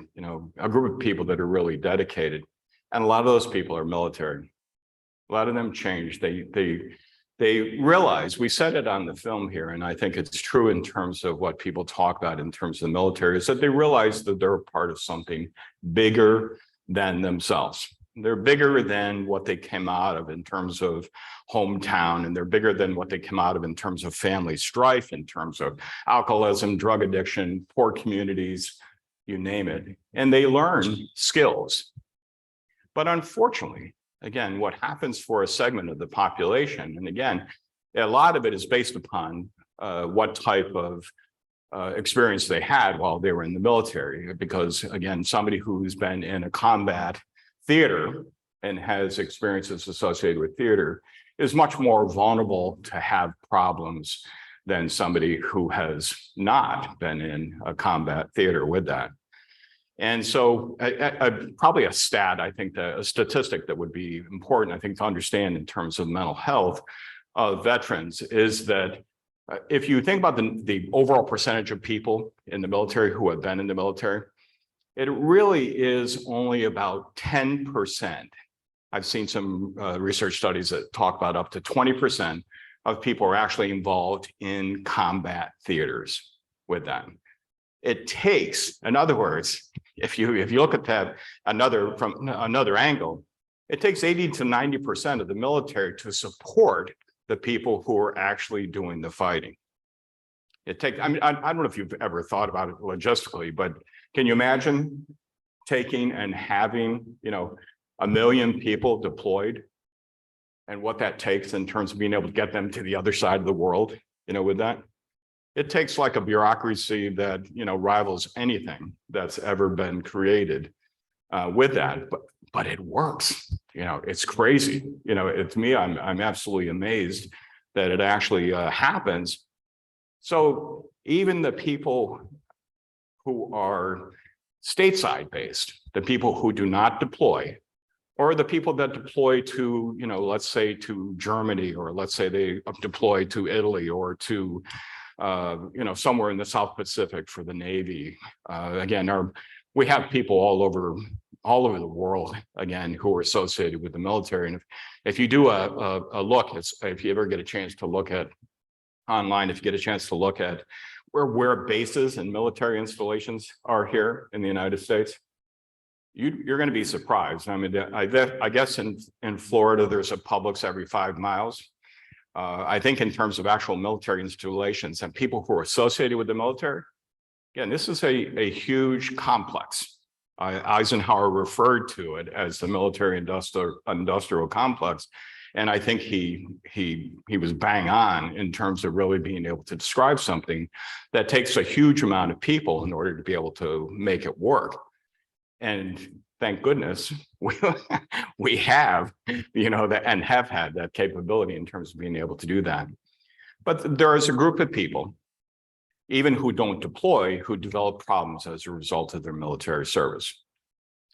a group of people that are really dedicated. And a lot of those people are military. A lot of them changed. They realize, we said it on the film here, and I think it's true in terms of what people talk about in terms of the military, is that they realize that they're a part of something bigger than themselves. They're bigger than what they came out of in terms of hometown, and they're bigger than what they came out of in terms of family strife, in terms of alcoholism, drug addiction, poor communities, you name it. And they learn skills. But unfortunately, again, what happens for a segment of the population, and again, a lot of it is based upon what type of experience they had while they were in the military, because again, somebody who's been in a combat theater and has experiences associated with theater is much more vulnerable to have problems than somebody who has not been in a combat theater with that. And so probably a stat, I think that a statistic that would be important, I think, to understand in terms of mental health of veterans is that if you think about the overall percentage of people in the military who have been in the military, it really is only about 10%. I've seen some research studies that talk about up to 20% of people are actually involved in combat theaters with them. It takes, in other words, if you look at that from another angle, it takes 80 to 90% of the military to support the people who are actually doing the fighting. I mean, I don't know if you've ever thought about it logistically, but can you imagine taking and having, 1 million people deployed, and what that takes in terms of being able to get them to the other side of the world, with that? It takes like a bureaucracy that, rivals anything that's ever been created with that, but it works. It's crazy. To me, I'm absolutely amazed that it actually happens. So even the people who are stateside based, the people who do not deploy, or the people that deploy to, you know, let's say to Germany, or let's say they deploy to Italy or to, you know, somewhere in the South Pacific for the Navy. Again, we have people all over the world, again, who are associated with the military. And if you do a look, if you ever get a chance to look at online, if you get a chance to look at where bases and military installations are here in the United States, you're going to be surprised. I mean, I guess in Florida, there's a Publix every 5 miles. I think in terms of actual military installations and people who are associated with the military, again, this is a huge complex. Eisenhower referred to it as the military industrial complex. And I think he was bang on in terms of really being able to describe something that takes a huge amount of people in order to be able to make it work. And thank goodness we have, you know, that and have had that capability in terms of being able to do that. But there is a group of people, even who don't deploy, who develop problems as a result of their military service.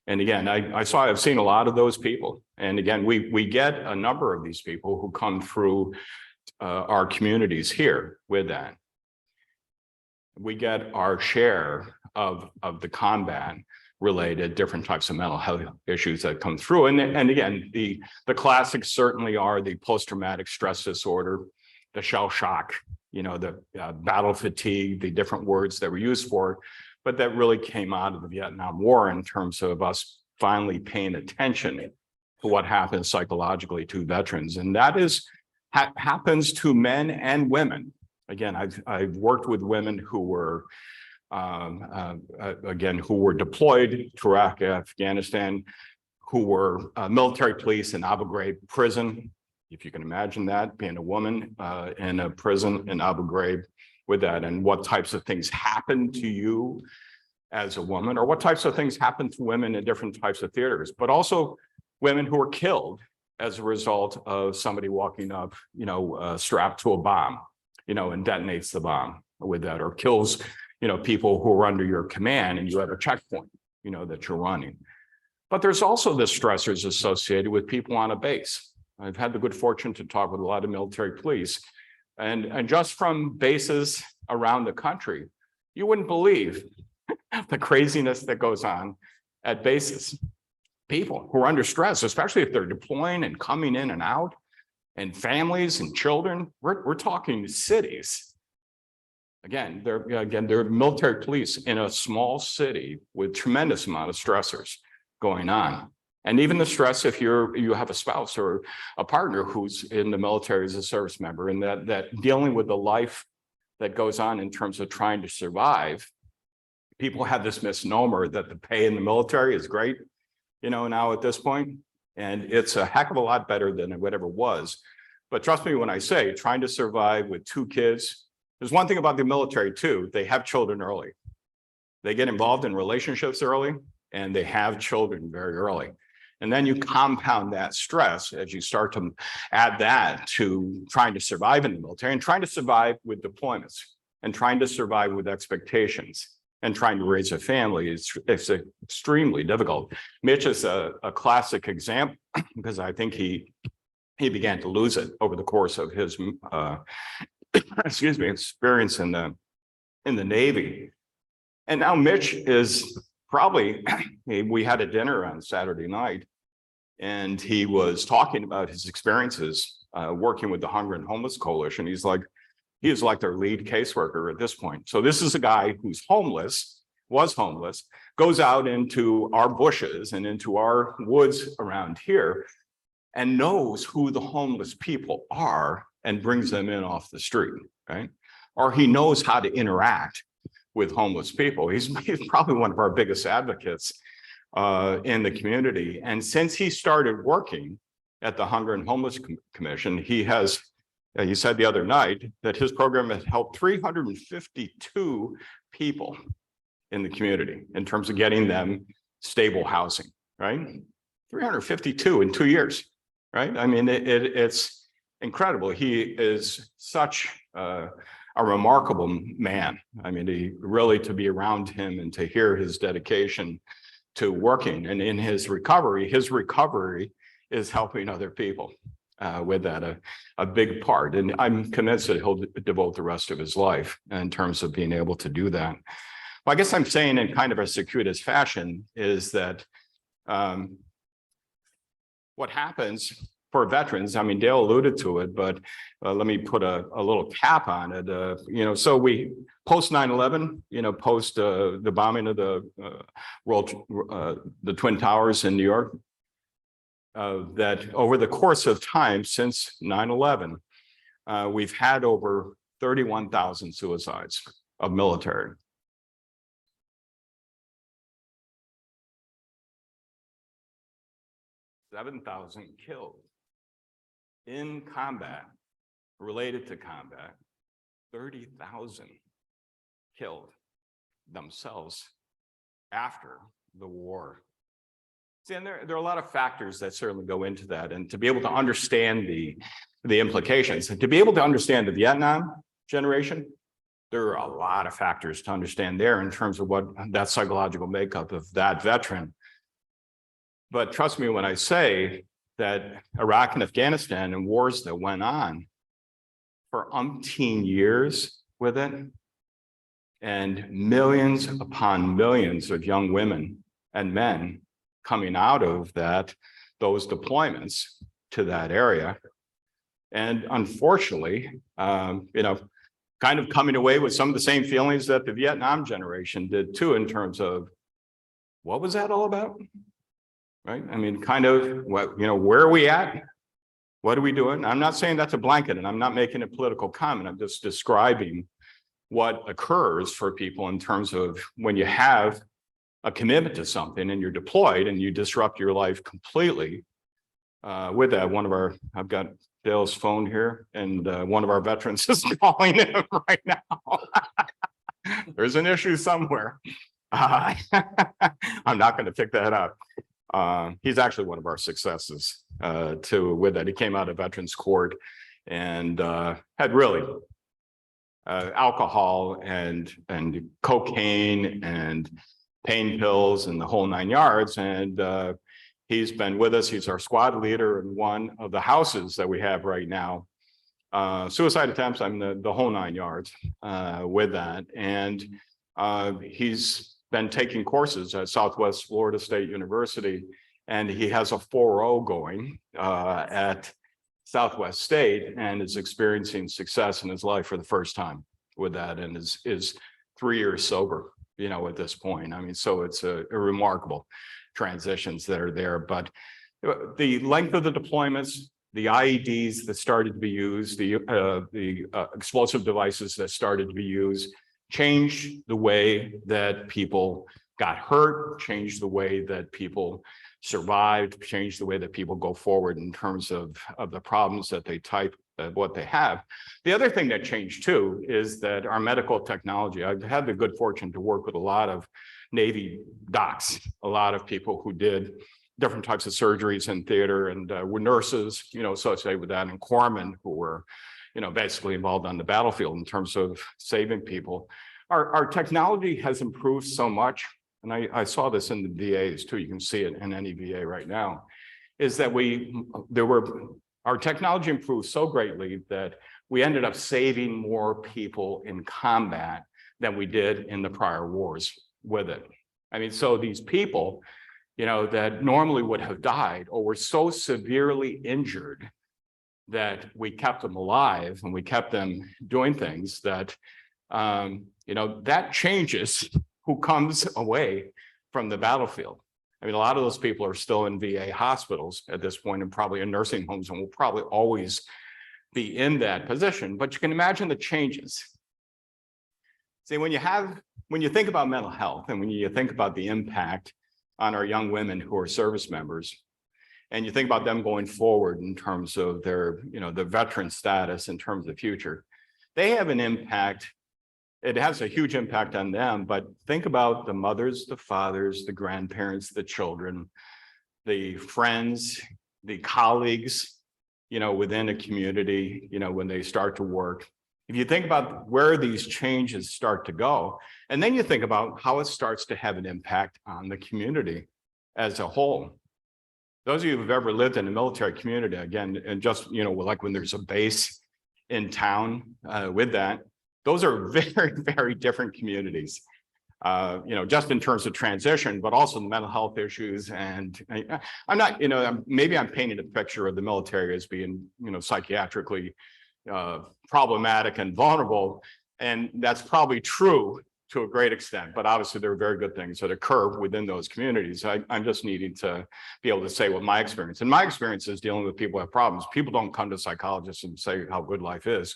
And again, I've seen a lot of those people. And again, we get a number of these people who come through our communities here with that. We get our share of the combat related different types of mental health issues that come through. And again, the classics certainly are the post-traumatic stress disorder, the shell shock, you know, the battle fatigue, the different words that were used for it, but that really came out of the Vietnam War in terms of us finally paying attention to what happens psychologically to veterans. And that happens to men and women. Again, I've worked with women who were again, who were deployed to Iraq, Afghanistan, who were military police in Abu Ghraib prison. If you can imagine that, being a woman in a prison in Abu Ghraib with that, and what types of things happen to you as a woman, or what types of things happen to women in different types of theaters, but also women who are killed as a result of somebody walking up, you know, strapped to a bomb, you know, and detonates the bomb with that, or kills, you know, people who are under your command and you have a checkpoint, you know, that you're running. But there's also the stressors associated with people on a base. I've had the good fortune to talk with a lot of military police, and just from bases around the country, you wouldn't believe the craziness that goes on at bases. People who are under stress, especially if they're deploying and coming in and out, and families and children, we're talking cities. Again, they're military police in a small city with tremendous amount of stressors going on. And even the stress if you have a spouse or a partner who's in the military as a service member, and that dealing with the life that goes on in terms of trying to survive. People have this misnomer that the pay in the military is great, you know, now at this point, and it's a heck of a lot better than it ever was. But trust me when I say, trying to survive with 2 kids, there's one thing about the military too, they have children early. They get involved in relationships early, and they have children very early. And then you compound that stress as you start to add that to trying to survive in the military, and trying to survive with deployments, and trying to survive with expectations, and trying to raise a family. It's extremely difficult. Mitch is a classic example because I think he began to lose it over the course of his experience in the Navy. And now Mitch is probably, we had a dinner on Saturday night, and he was talking about his experiences working with the Hunger and Homeless Coalition. He is like their lead caseworker at this point. So this is a guy who's was homeless, goes out into our bushes and into our woods around here, and knows who the homeless people are and brings them in off the street, right? Or he knows how to interact with homeless people. He's probably one of our biggest advocates in the community. And since he started working at the Hunger and Homeless Commission, he said the other night that his program has helped 352 people in the community in terms of getting them stable housing, right? 352 in 2 years, right? I mean, it's incredible. He is such a remarkable man. I mean, to be around him and to hear his dedication to working, and in his recovery is helping other people with that, a big part. And I'm convinced that he'll devote the rest of his life in terms of being able to do that. Well, I guess I'm saying in kind of a circuitous fashion is that what happens for veterans, I mean, Dale alluded to it, but let me put a little cap on it. So we post 9/11, post the bombing of the Twin Towers in New York, that over the course of time since 9/11, we've had over 31,000 suicides of military. 7,000 killed in combat, related to combat, 30,000 killed themselves after the war. See, and there are a lot of factors that certainly go into that, and to be able to understand the implications, and to be able to understand the Vietnam generation, there are a lot of factors to understand there in terms of what that psychological makeup of that veteran. But trust me when I say that Iraq and Afghanistan and wars that went on for umpteen years with it, and millions upon millions of young women and men coming out of those deployments to that area. And unfortunately, kind of coming away with some of the same feelings that the Vietnam generation did too, in terms of what was that all about? Right? I mean, kind of what, where are we at? What are we doing? I'm not saying that's a blanket, and I'm not making a political comment. I'm just describing what occurs for people in terms of when you have a commitment to something and you're deployed and you disrupt your life completely. With that, I've got Dale's phone here, and one of our veterans is calling him right now. There's an issue somewhere. I'm not going to pick that up. He's actually one of our successes with that. He came out of Veterans Court and had really alcohol and cocaine and pain pills and the whole 9 yards. And he's been with us. He's our squad leader in one of the houses that we have right now. Suicide attempts, I mean, the whole 9 yards with that. And he's been taking courses at Southwest Florida State University, and he has a 4.0 going at Southwest State, and is experiencing success in his life for the first time with that, and is 3 years sober, at this point. I mean, so it's a remarkable transitions that are there. But the length of the deployments, the IEDs that started to be used, the explosive devices that started to be used, changed the way that people got hurt, changed the way that people survived, changed the way that people go forward in terms of the problems that they type, what they have. The other thing that changed too is that our medical technology, I've had the good fortune to work with a lot of Navy docs, a lot of people who did different types of surgeries in theater, and were nurses, associated with that, and corpsmen who were basically involved on the battlefield in terms of saving people. Our technology has improved so much, and I saw this in the VAs too, you can see it in any VA right now, is that our technology improved so greatly that we ended up saving more people in combat than we did in the prior wars with it. I mean, so these people, that normally would have died or were so severely injured that we kept them alive and we kept them doing things that, that changes who comes away from the battlefield. I mean, a lot of those people are still in VA hospitals at this point, and probably in nursing homes, and will probably always be in that position. But you can imagine the changes. See, when you think about mental health, and when you think about the impact on our young women who are service members, and you think about them going forward in terms of their, the veteran status in terms of the future, they have an impact. It has a huge impact on them, but think about the mothers, the fathers, the grandparents, the children, the friends, the colleagues, within a community, when they start to work. If you think about where these changes start to go, and then you think about how it starts to have an impact on the community as a whole. Those of you who've ever lived in a military community, again, and just, you know, like when there's a base in town with that, those are very, very different communities. You know, just in terms of transition, but also the mental health issues. And I'm not, you know, maybe I'm painting a picture of the military as being, you know, psychiatrically problematic and vulnerable. And that's probably true to a great extent, but obviously there are very good things that occur within those communities. I'm just needing to be able to say what my experience, and my experience is dealing with people who have problems. People don't come to psychologists and say how good life is.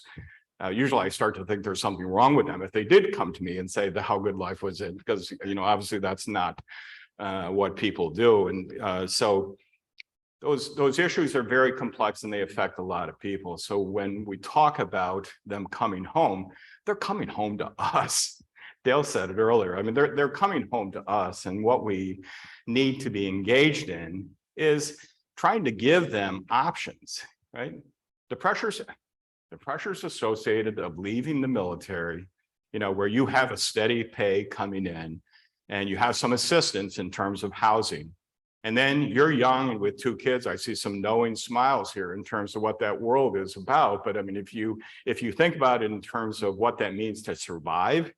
Usually I start to think there's something wrong with them if they did come to me and say how good life was it, because, you know, obviously that's not what people do. And so those issues are very complex and they affect a lot of people. So when we talk about them coming home, they're coming home to us. Dale said it earlier. I mean, they're coming home to us, and what we need to be engaged in is trying to give them options, right? The pressures associated of leaving the military, you know, where you have a steady pay coming in and you have some assistance in terms of housing. And then you're young and with 2 kids. I see some knowing smiles here in terms of what that world is about. But I mean, if you think about it in terms of what that means to survive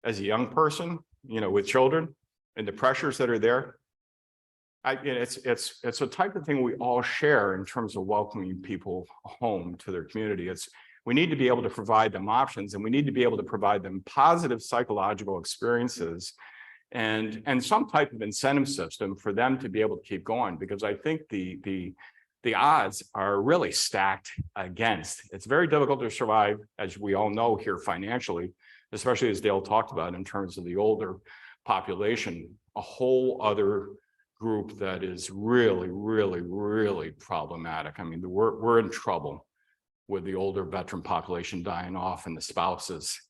as a young person, you know, with children and the pressures that are there, it's a type of thing we all share in terms of welcoming people home to their community. We need to be able to provide them options, and we need to be able to provide them positive psychological experiences and some type of incentive system for them to be able to keep going, because I think the odds are really stacked against. It's very difficult to survive, as we all know here financially, especially as Dale talked about in terms of the older population, a whole other group that is really, really, really problematic. I mean, we're in trouble with the older veteran population dying off and the spouses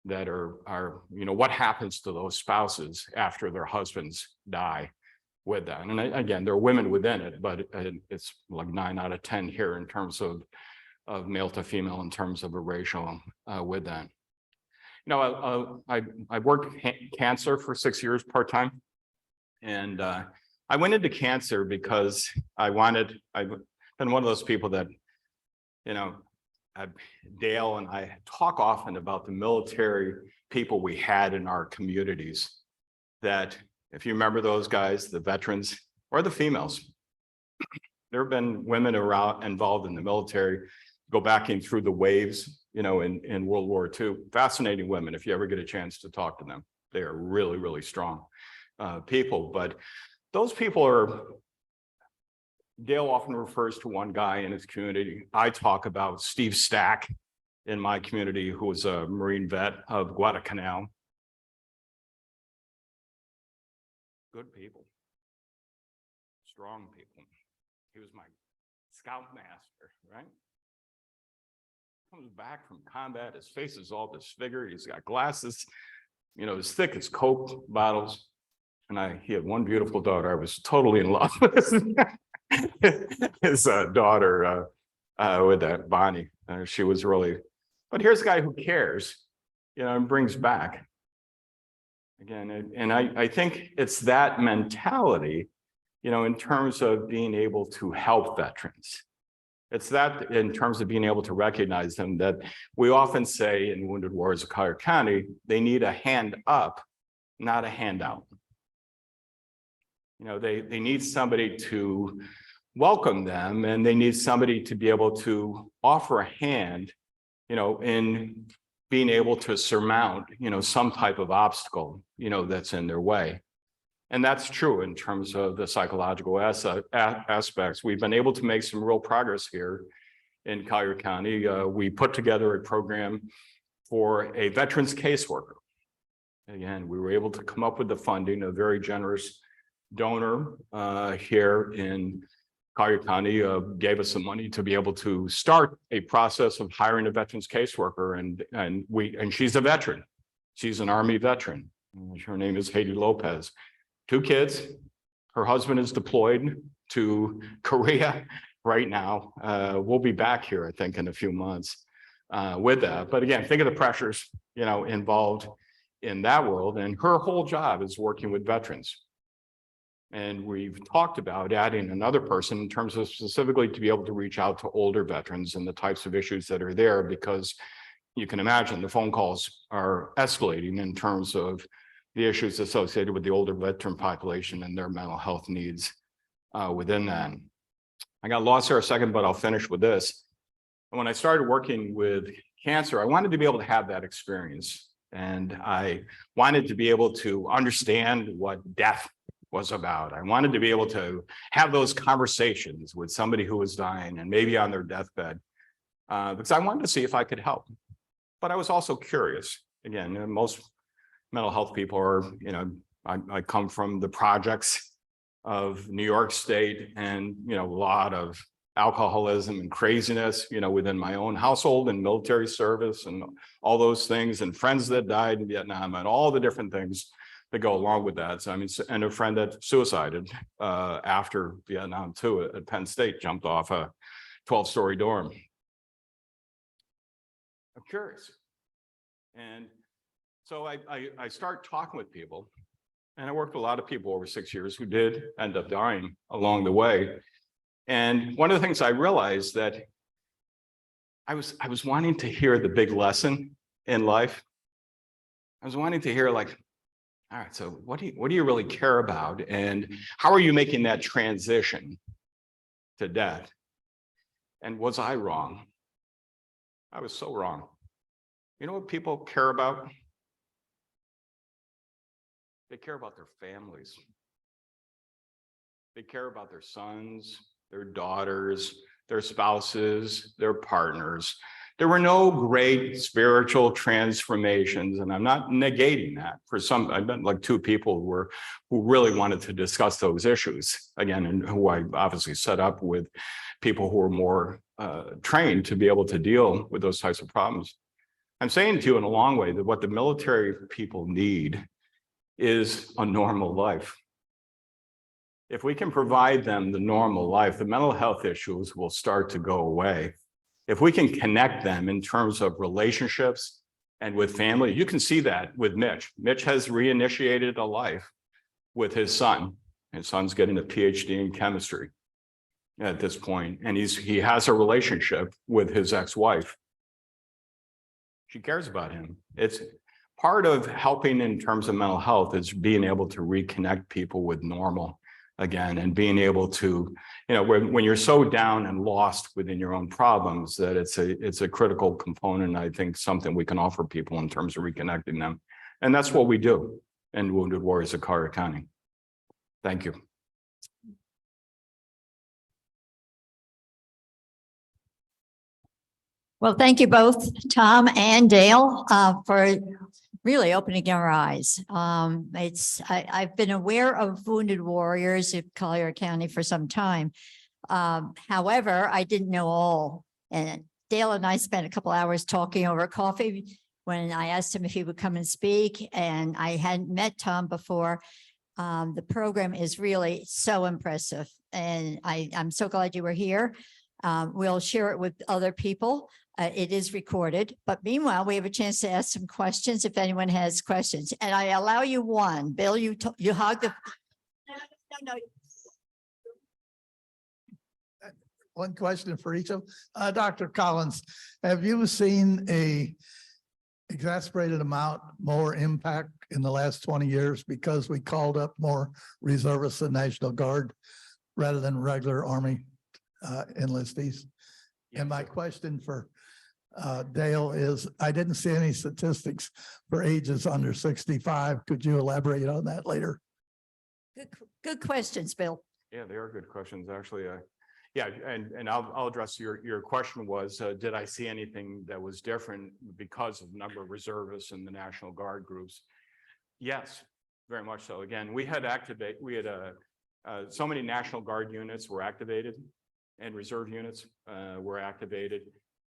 that are, you know, what happens to those spouses after their husbands die with that? And again, there are women within it, but it's like 9 out of 10 here in terms of male to female in terms of a ratio with that. You know, I worked cancer for 6 years part-time, and I went into cancer because I've been one of those people that, you know, Dale and I talk often about the military people we had in our communities, that if you remember those guys, the veterans or the females, there have been women around involved in the military, go back in through the waves, you know, in World War II. Fascinating women, if you ever get a chance to talk to them. They are really, really strong people. But those people are, Dale often refers to one guy in his community. I talk about Steve Stack in my community, who was a Marine vet of Guadalcanal. Good people, strong people. He was my scoutmaster, right? Comes back from combat, his face is all disfigured, he's got glasses, you know, as thick as Coke bottles. And he had one beautiful daughter. I was totally in love with his daughter with that Bonnie. She was really, but here's a guy who cares, you know, and brings back again. And I think it's that mentality, you know, in terms of being able to help veterans. It's that in terms of being able to recognize them, that we often say in Wounded Warriors of Collier County, they need a hand up, not a handout. You know, they need somebody to welcome them, and they need somebody to be able to offer a hand, you know, in being able to surmount, you know, some type of obstacle, you know, that's in their way. And that's true in terms of the psychological aspects. We've been able to make some real progress here in Collier County. We put together a program for a veterans caseworker. Again, we were able to come up with the funding, a very generous donor here in Collier County gave us some money to be able to start a process of hiring a veterans caseworker, and she's a veteran. She's an Army veteran. Her name is Haiti Lopez. 2 kids. Her husband is deployed to Korea right now. We'll be back here, I think, in a few months. with that. But again, think of the pressures, involved in that world. And her whole job is working with veterans. And we've talked about adding another person in terms of specifically to be able to reach out to older veterans and the types of issues that are there, because you can imagine the phone calls are escalating in terms of the issues associated with the older veteran population and their mental health needs within that. I got lost there a second, but I'll finish with this. And when I started working with cancer, I wanted to be able to have that experience. And I wanted to be able to understand what death was about. I wanted to be able to have those conversations with somebody who was dying and maybe on their deathbed, because I wanted to see if I could help. But I was also curious. Again, most mental health people are, I come from the projects of New York State, and, a lot of alcoholism and craziness, within my own household and military service and all those things, and friends that died in Vietnam and all the different things that go along with that. So, and a friend that suicided after Vietnam too at Penn State, jumped off a 12-story dorm. I'm curious. And so I start talking with people, and I worked with a lot of people over 6 years who did end up dying along the way. And one of the things I realized that I was wanting to hear the big lesson in life. I was wanting to hear, like, all right, so what do you really care about? And how are you making that transition to death? And was I wrong? I was so wrong. You know what people care about? They care about their families. They care about their sons, their daughters, their spouses, their partners. There were no great spiritual transformations, and I'm not negating that. For some, I've met like two people who really wanted to discuss those issues again, and who I obviously set up with people who are more trained to be able to deal with those types of problems. I'm saying to you in a long way that what the military people need is a normal life. If we can provide them the normal life, the mental health issues will start to go away. If we can connect them in terms of relationships and with family, you can see that with Mitch. Mitch has reinitiated a life with his son. His son's getting a PhD in chemistry at this point, and he has a relationship with his ex-wife. She cares about him. It's part of helping in terms of mental health is being able to reconnect people with normal again, and being able to, when you're so down and lost within your own problems, that it's a critical component. I think something we can offer people in terms of reconnecting them. And that's what we do in Wounded Warriors of Collier County. Thank you. Well, thank you both, Tom and Dale, for really opening our eyes. I've been aware of Wounded Warriors of Collier County for some time. However, I didn't know all. And Dale and I spent a couple hours talking over coffee when I asked him if he would come and speak, and I hadn't met Tom before. The program is really so impressive, and I'm so glad you were here. We'll share it with other people. It is recorded, but meanwhile, we have a chance to ask some questions if anyone has questions. And I allow you one. Bill, you hug the. No. One question for each of Dr. Collins. Have you seen a exasperated amount more impact in the last 20 years because we called up more reservists and National Guard rather than regular Army enlistees? And my question for Dale is, I didn't see any statistics for ages under 65. Could you elaborate on that later? Good questions, Bill. Yeah, they are good questions, actually. Yeah, and I'll address your question was, did I see anything that was different because of the number of reservists and the National Guard groups? Yes, very much so. Again, we had so many National Guard units were activated and reserve units were activated.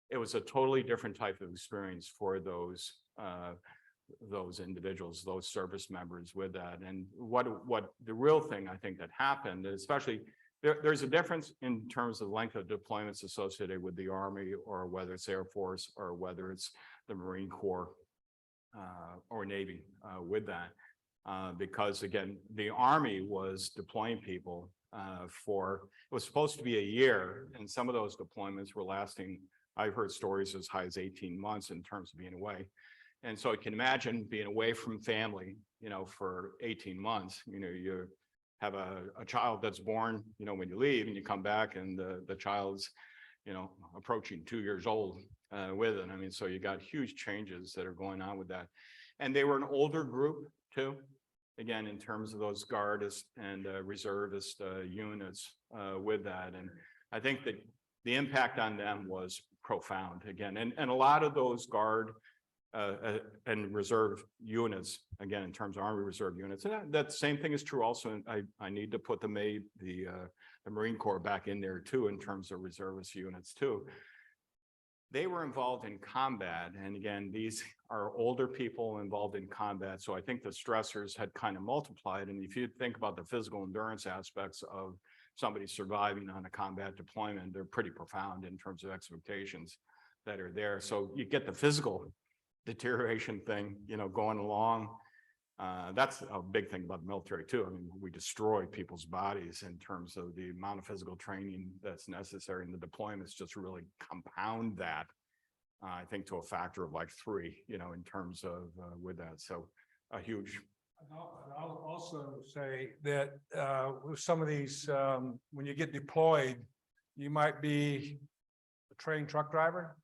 It was a totally different type of experience for those individuals, those service members with that. And what the real thing I think that happened, especially there's a difference in terms of length of deployments associated with the Army, or whether it's Air Force, or whether it's the Marine Corps or Navy with that. Because again, the Army was deploying people it was supposed to be a year, and some of those deployments were lasting, I've heard stories as high as 18 months in terms of being away. And so you can imagine being away from family, for 18 months. You have a child that's born, when you leave, and you come back, and the child's, approaching 2 years old with it. I mean, so you got huge changes that are going on with that. And they were an older group too. Again, in terms of those guardists and reservist units with that. And I think that the impact on them was profound again. And a lot of those guard and reserve units, again, in terms of Army Reserve units, and that same thing is true also. I need to put the Marine Corps back in there too, in terms of reservist units too. They were involved in combat. And again, these are older people involved in combat. So I think the stressors had kind of multiplied. And if you think about the physical endurance aspects of somebody surviving on a combat deployment, they're pretty profound in terms of expectations that are there. So you get the physical deterioration thing, going along. That's a big thing about the military too. I mean, we destroy people's bodies in terms of the amount of physical training that's necessary, and the deployments just really compound that, I think, to a factor of like 3, in terms of with that. So a huge. I'll also say that with some of these, when you get deployed, you might be a trained truck driver,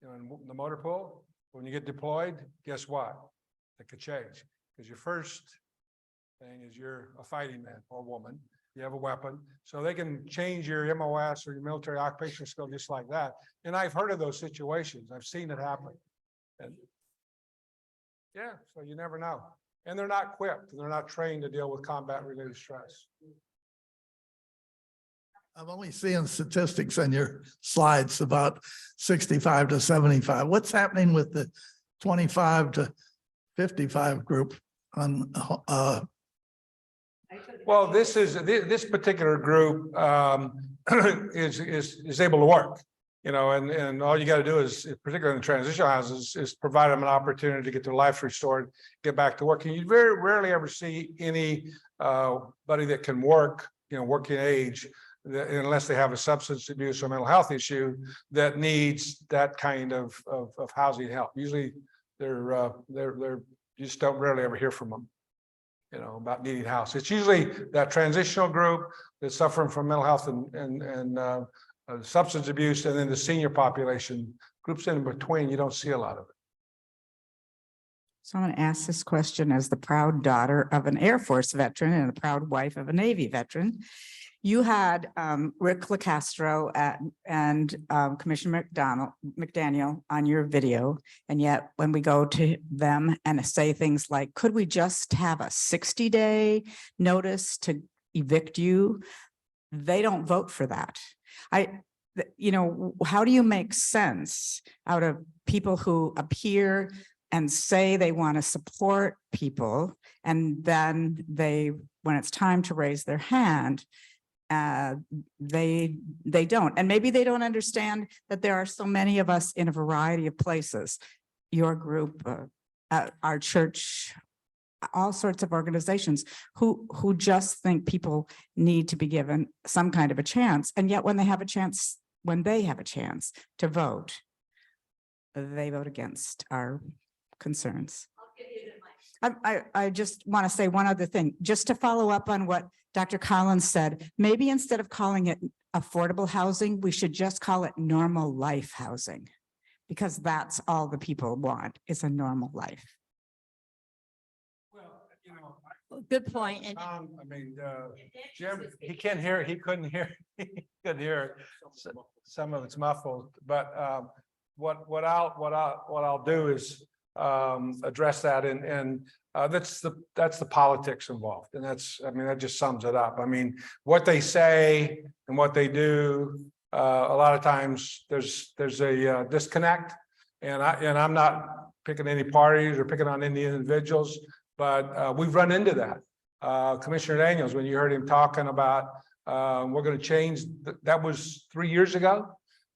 in the motor pool. When you get deployed, guess what? It could change. Because your first thing is you're a fighting man or woman, you have a weapon, so they can change your MOS or your military occupational skill just like that. And I've heard of those situations. I've seen it happen. And yeah, so you never know. And they're not equipped, and they're not trained to deal with combat related stress. I'm only seeing statistics on your slides about 65 to 75. What's happening with the 25 to 55 group on Well, this particular group is able to work, and all you got to do is, particularly in the transitional houses, is provide them an opportunity to get their life restored, get back to work. And you very rarely ever see anybody that can work, working age, unless they have a substance abuse or mental health issue that needs that kind of housing help. Usually they're you just don't rarely ever hear from them, about needing house. It's usually that transitional group that's suffering from mental health and substance abuse, and then the senior population groups in between. You don't see a lot of it. So I'm going to ask this question as the proud daughter of an Air Force veteran and a proud wife of a Navy veteran. You had Rick LaCastro and Commissioner McDaniel on your video. And yet when we go to them and say things like, could we just have a 60-day notice to evict you? They don't vote for that. How do you make sense out of people who appear and say they want to support people, and then when it's time to raise their hand, they don't. And maybe they don't understand that there are so many of us in a variety of places, your group, our church, all sorts of organizations who just think people need to be given some kind of a chance. And yet when they have a chance to vote, they vote against our concerns. I just want to say one other thing, just to follow up on what Dr. Collins said. Maybe instead of calling it affordable housing, we should just call it normal life housing, because that's all the people want, is a normal life. Well, Good point. And Jim, he can't hear, he couldn't hear, he couldn't hear. Some of it's muffled, but what I'll do is address that, and that's the politics involved, and that just sums it up. I mean, what they say and what they do, a lot of times there's a disconnect, and I'm not picking any parties or picking on any individuals, but we've run into that. Commissioner Daniels, when you heard him talking about We're going to change, that was 3 years ago.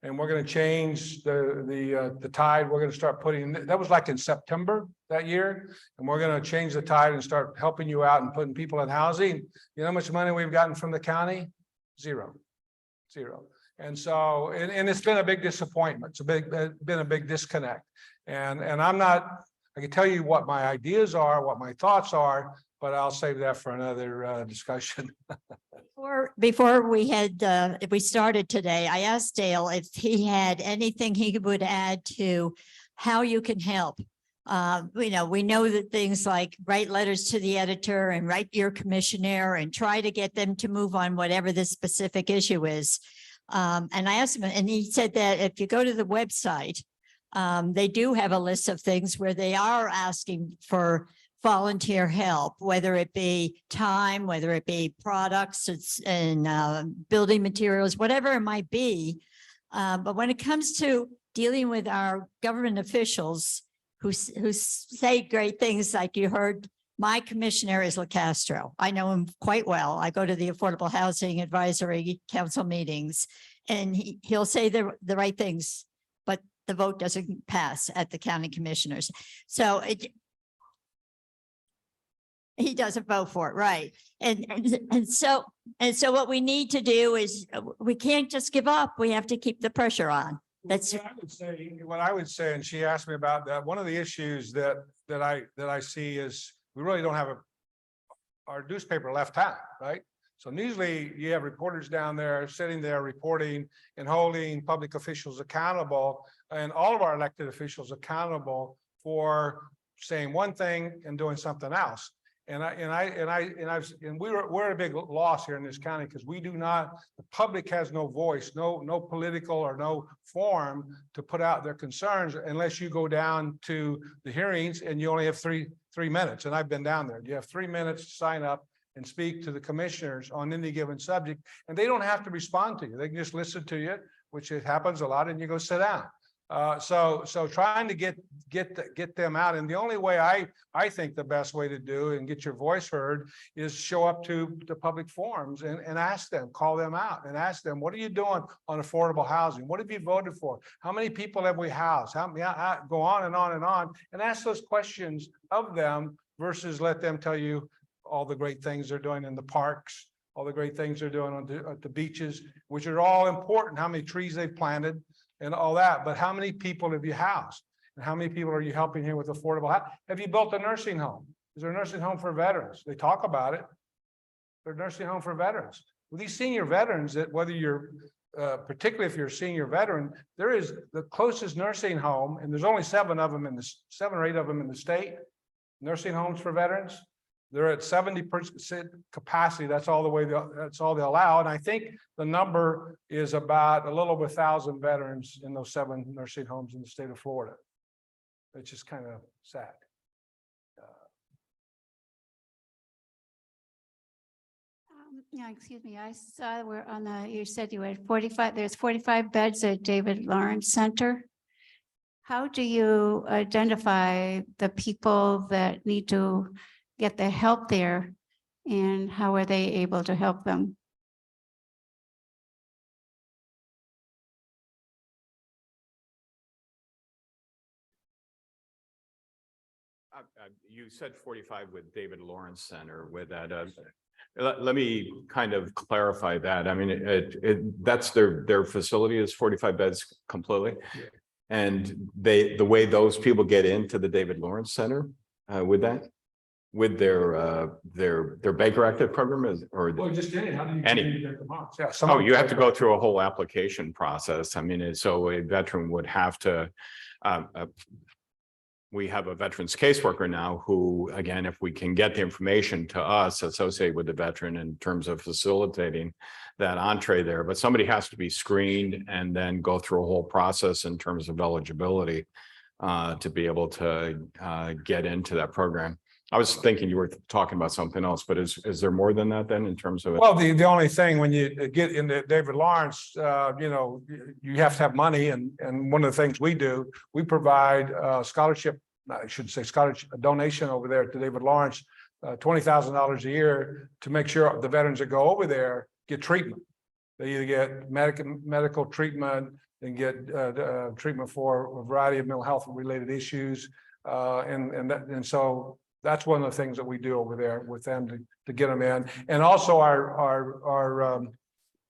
And we're going to change the tide. We're going to start putting, that was like in September that year. And we're going to change the tide and start helping you out and putting people in housing. You know how much money we've gotten from the county? Zero. And so, and it's been a big disappointment. It's been a big disconnect. And I'm not, I can tell you what my ideas are, what my thoughts are, but I'll save that for another discussion. Before we started today, I asked Dale if he had anything he would add to how you can help. We know that things like write letters to the editor and write your commissioner and try to get them to move on whatever the specific issue is. And I asked him, and he said that if you go to the website, they do have a list of things where they are asking for volunteer help, whether it be time, whether it be products and building materials, whatever it might be. But when it comes to dealing with our government officials who say great things, like you heard, my commissioner is LaCastro. I know him quite well. I go to the Affordable Housing Advisory Council meetings, and he'll say the right things, but the vote doesn't pass at the county commissioners. So he doesn't vote for it, right? And so what we need to do is we can't just give up. We have to keep the pressure on. That's what I would say, and she asked me about that. One of the issues that I see is we really don't have our newspaper left hand, right? So usually you have reporters down there sitting there reporting and holding public officials accountable, and all of our elected officials accountable for saying one thing and doing something else. And we're a big loss here in this county because we do not, the public has no voice, no political or no forum to put out their concerns unless you go down to the hearings and you only have three minutes. And I've been down there. You have 3 minutes to sign up and speak to the commissioners on any given subject, and they don't have to respond to you. They can just listen to you, which it happens a lot, and you go sit down. So trying to get them out. And the only way I think the best way to do and get your voice heard is show up to the public forums and ask them, call them out and ask them, what are you doing on affordable housing? What have you voted for? How many people have we housed? Go on and on and on, and ask those questions of them versus let them tell you all the great things they're doing in the parks, all the great things they're doing on the beaches, which are all important, how many trees they've planted and all that. But how many people have you housed? And how many people are you helping here with affordable housing? Have you built a nursing home? Is there a nursing home for veterans? They talk about it. There's a nursing home for veterans. With these senior veterans, that whether you're, particularly if you're a senior veteran, there is the closest nursing home, and there's only 7 or 8 of them in the state, nursing homes for veterans. They're at 70% capacity. That's all they allow. And I think the number is about a little over 1,000 veterans in those 7 nursing homes in the state of Florida. It's just kind of sad. Yeah, excuse me. I saw we're on you said you had 45, there's 45 beds at David Lawrence Center. How do you identify the people that need to get the help there, and how are they able to help them? You said 45 with David Lawrence Center with that. Let me kind of clarify that. I mean, that's their facility is 45 beds completely. Yeah. And the way those people get into the David Lawrence Center with their Baker Active program just any, how do you any? Yeah, you have to go through a whole application process. I mean, so a veteran would have to we have a veterans caseworker now who, again, if we can get the information to us associated with the veteran in terms of facilitating that entree there, but somebody has to be screened and then go through a whole process in terms of eligibility to be able to get into that program. I was thinking you were talking about something else, but is there more than that then in terms of it? Well, the only thing when you get into David Lawrence, you have to have money, and one of the things we do, we provide scholarship, I should say scholarship, a donation over there to David Lawrence, $20,000 a year to make sure the veterans that go over there get treatment. They either get medical treatment and get treatment for a variety of mental health related issues. And so that's one of the things that we do over there with them to get them in. And also our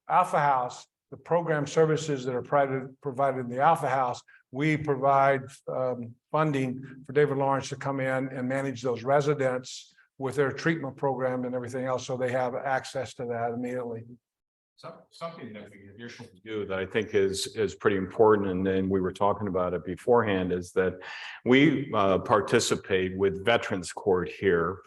Alpha House, the program services that are provided in the Alpha House, we provide funding for David Lawrence to come in and manage those residents with their treatment program and everything else, so they have access to that immediately. Something that we additionally do that I think is pretty important, and then we were talking about it beforehand, is that we participate with Veterans Court here.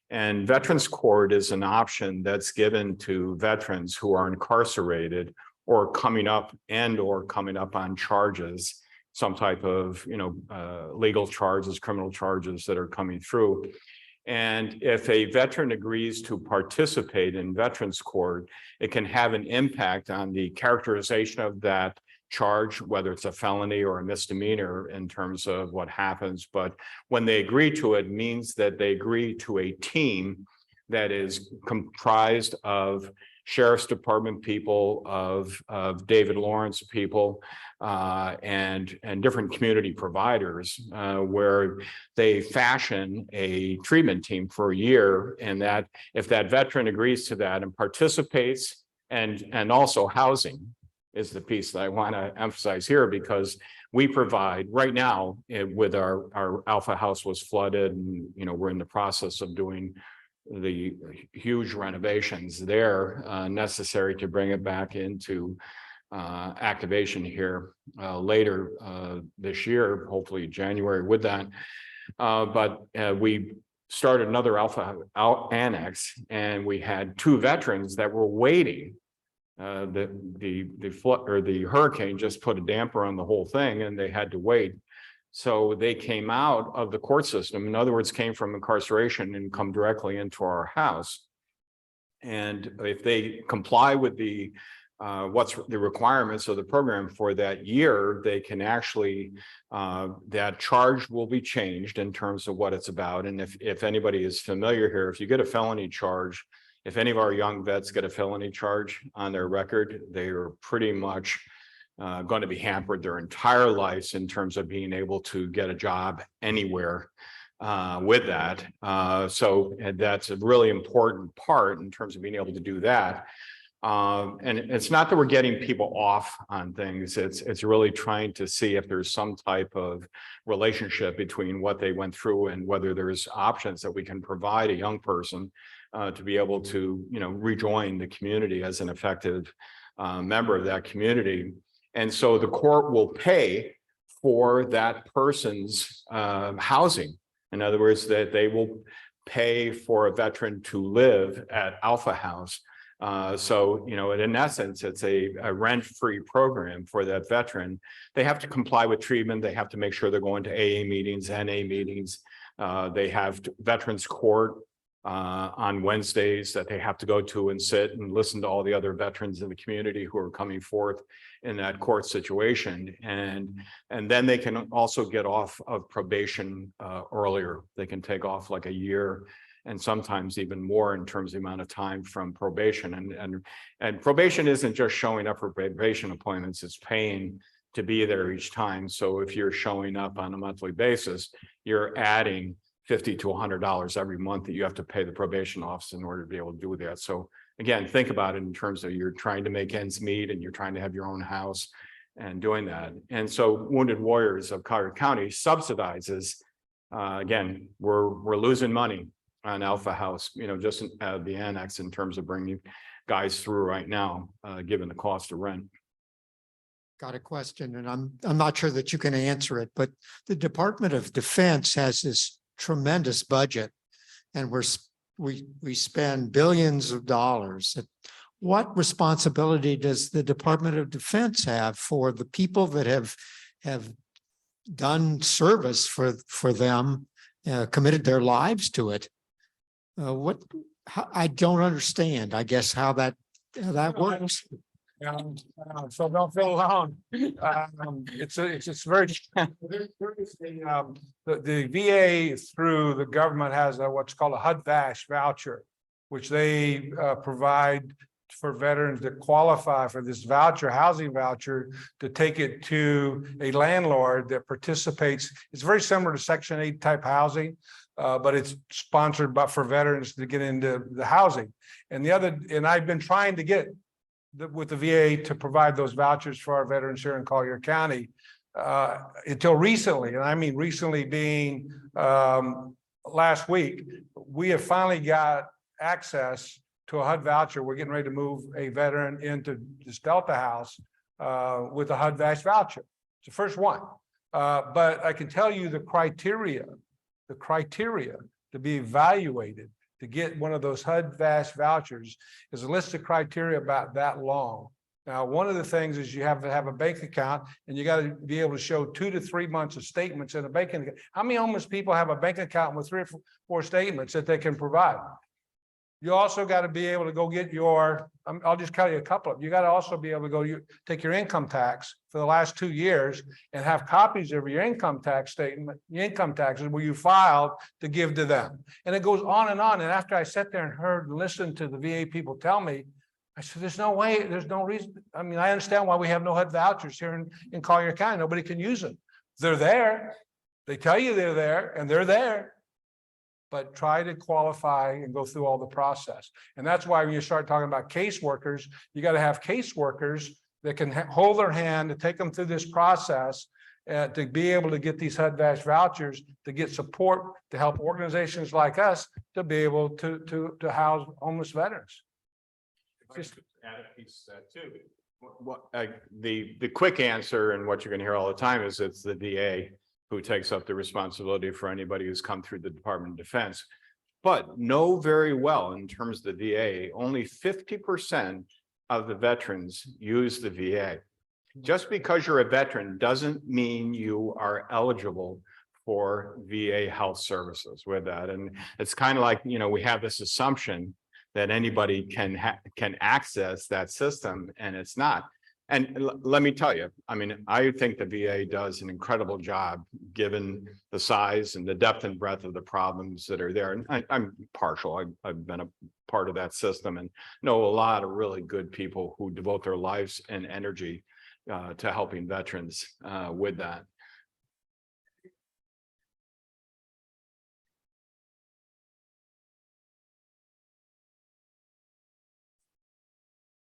And Veterans Court is an option that's given to veterans who are incarcerated or coming up on charges, some type of, legal charges, criminal charges that are coming through. And if a veteran agrees to participate in Veterans Court, it can have an impact on the characterization of that charge, whether it's a felony or a misdemeanor in terms of what happens. But when they agree to it, means that they agree to a team that is comprised of Sheriff's Department people, of David Lawrence people, and different community providers, where they fashion a treatment team for a year, and that if that veteran agrees to that and participates, and also housing is the piece that I want to emphasize here, because we provide right now with our Alpha House was flooded, and we're in the process of doing the huge renovations there necessary to bring it back into activation here later this year, hopefully January with that. But we started another Alpha Annex, and we had 2 veterans that were waiting. The flood or the hurricane just put a damper on the whole thing, and they had to wait. So they came out of the court system, in other words, came from incarceration and come directly into our house. And if they comply with the what's the requirements of the program for that year, they can actually that charge will be changed in terms of what it's about. And if anybody is familiar here, if you get a felony charge, if any of our young vets get a felony charge on their record, they are pretty much going to be hampered their entire lives in terms of being able to get a job anywhere with that. So that's a really important part in terms of being able to do that. And it's not that we're getting people off on things. It's really trying to see if there's some type of relationship between what they went through and whether there's options that we can provide a young person to be able to, rejoin the community as an effective member of that community. And so the court will pay for that person's housing. In other words, that they will pay for a veteran to live at Alpha House. So, in essence, it's a rent-free program for that veteran. They have to comply with treatment. They have to make sure they're going to AA meetings, NA meetings. They have Veterans Court on Wednesdays that they have to go to and sit and listen to all the other veterans in the community who are coming forth in that court situation. And then they can also get off of probation earlier. They can take off like a year and sometimes even more in terms of the amount of time from probation. And probation isn't just showing up for probation appointments, it's paying to be there each time. So if you're showing up on a monthly basis, you're adding $50 to $100 every month that you have to pay the probation office in order to be able to do that. So again, think about it in terms of you're trying to make ends meet and you're trying to have your own house and doing that. And so Wounded Warriors of Collier County subsidizes, again, we're losing money on Alpha House, just the annex in terms of bringing guys through right now, given the cost of rent. Got a question, and I'm not sure that you can answer it, but the Department of Defense has this tremendous budget, and we spend billions of dollars. What responsibility does the Department of Defense have for the people that have done service for them, committed their lives to it? I don't understand, I guess, how that works. So don't feel alone. It's very, the VA through the government has what's called a HUD-VASH voucher, which they provide for veterans that qualify for this voucher, housing voucher, to take it to a landlord that participates. It's very similar to Section 8 type housing, but it's sponsored but for veterans to get into the housing. And I've been trying to get with the VA to provide those vouchers for our veterans here in Collier County until recently, and I mean recently being last week. We have finally got access to a HUD voucher. We're getting ready to move a veteran into this Delta house with a HUD voucher. It's the first one. But I can tell you the criteria to be evaluated to get one of those HUD vouchers is a list of criteria about that long. Now, one of the things is you have to have a bank account, and you got to be able to show 2 to 3 months of statements in a banking account. How many homeless people have a bank account with 3 or 4 statements that they can provide? You also got to be able to go get your, I'll just tell you a couple of, you got to also be able to go take your income tax for the last 2 years and have copies of your income tax statement, your income taxes where you filed to give to them. And it goes on. And after I sat there and heard and listened to the VA people tell me, I said, there's no way, there's no reason. I mean, I understand why we have no HUD vouchers here in Collier County. Nobody can use them. They're there. They tell you they're there, and they're there. But try to qualify and go through all the process. And that's why when you start talking about caseworkers, you got to have caseworkers that can hold their hand to take them through this process to be able to get these HUD vouchers, to get support, to help organizations like us to be able to house homeless veterans. Just add a piece to that too. The quick answer and what you're going to hear all the time is it's the VA who takes up the responsibility for anybody who's come through the Department of Defense. But know very well, in terms of the VA, only 50% of the veterans use the VA. Just because you're a veteran doesn't mean you are eligible for VA health services with that. And it's kind of like, we have this assumption that anybody can access that system, and it's not. And let me tell you, I mean, I think the VA does an incredible job given the size and the depth and breadth of the problems that are there. And I'm partial. I've been a part of that system and know a lot of really good people who devote their lives and energy to helping veterans with that.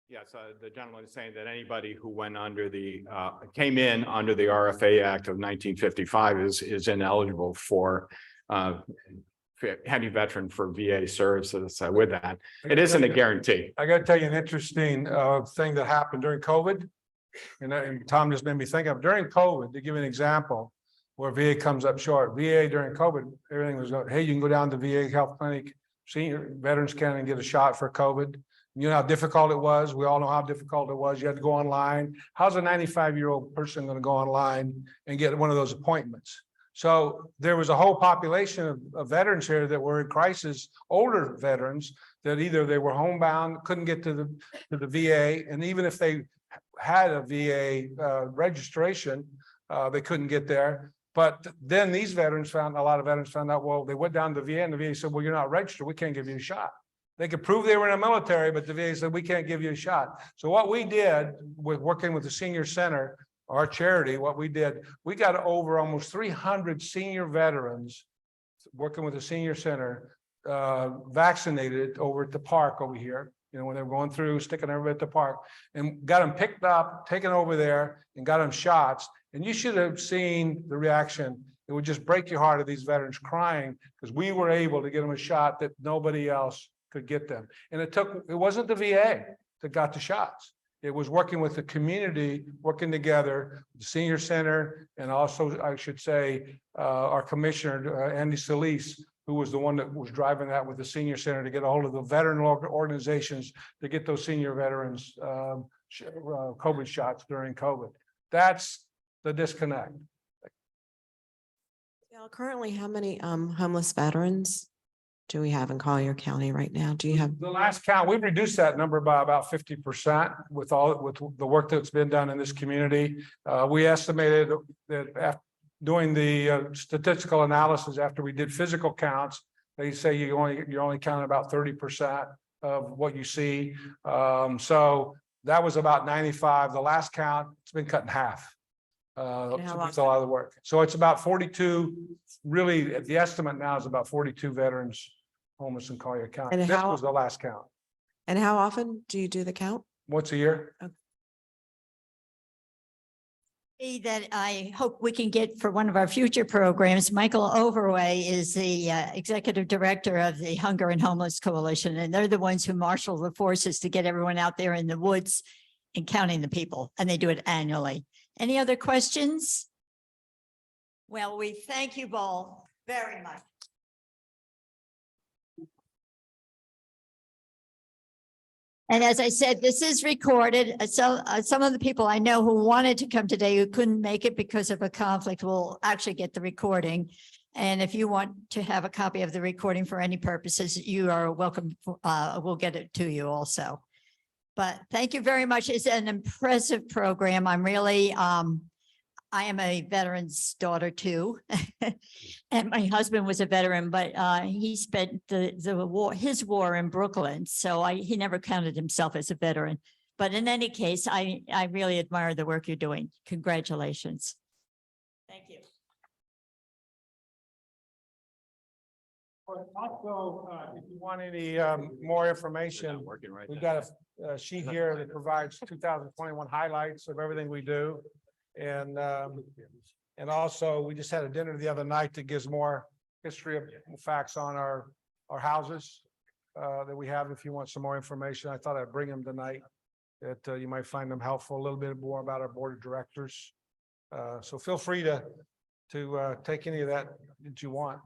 Yes, the gentleman is saying that anybody who went under came in under the RFA Act of 1955 is ineligible for any veteran for VA services with that. It isn't a guarantee. I got to tell you an interesting thing that happened during COVID. And Tom just made me think of during COVID, to give you an example, where VA comes up short. VA during COVID, everything was going, hey, you can go down to VA health clinic, senior veterans can and get a shot for COVID. You know how difficult it was. We all know how difficult it was. You had to go online. How's a 95-year-old person going to go online and get one of those appointments? So there was a whole population of veterans here that were in crisis, older veterans that either they were homebound, couldn't get to the VA, and even if they had a VA registration, they couldn't get there. But then a lot of veterans found out, well, they went down to the VA and the VA said, well, you're not registered. We can't give you a shot. They could prove they were in the military, but the VA said, we can't give you a shot. So what we did with working with the senior center, our charity, we got over almost 300 senior veterans working with the senior center, vaccinated over at the park over here, when they were going through, sticking everybody at the park, and got them picked up, taken over there and got them shots. And you should have seen the reaction. It would just break your heart of these veterans crying because we were able to get them a shot that nobody else could get them. And it wasn't the VA that got the shots. It was working with the community, working together, the senior center, and also, I should say, our commissioner, Andy Solis, who was the one that was driving that with the senior center to get a hold of the veteran organizations to get those senior veterans COVID shots during COVID. That's the disconnect. Currently, how many homeless veterans do we have in Collier County right now? Do you have? The last count, we've reduced that number by about 50% with the work that's been done in this community. We estimated that after doing the statistical analysis after we did physical counts, they say you're only counting about 30% of what you see. So that was about 95. The last count, it's been cut in half. And how It's a lot of the work. So it's about 42, really, the estimate now is about 42 veterans homeless in Collier County. And This how- was the last count. And how often do you do the count? Once a year? That I hope we can get for one of our future programs. Michael Overway is the executive director of the Hunger and Homeless Coalition, and they're the ones who marshal the forces to get everyone out there in the woods and counting the people, and they do it annually. Any other questions? Well, we thank you all very much. And as I said, this is recorded. So some of the people I know who wanted to come today who couldn't make it because of a conflict will actually get the recording. And if you want to have a copy of the recording for any purposes, you are welcome. We'll get it to you also. But thank you very much. It's an impressive program. I'm really, I am a veteran's daughter too. And my husband was a veteran, but he spent the war, his war in Brooklyn. So he never counted himself as a veteran. But in any case, I really admire the work you're doing. Congratulations. Thank you. Also, if you want any more information, we've got a sheet here that provides 2021 highlights of everything we do. And also, we just had a dinner the other night that gives more history of facts on our houses that we have. If you want some more information, I thought I'd bring them tonight, that you might find them helpful, a little bit more about our board of directors. So feel free to take any of that you want.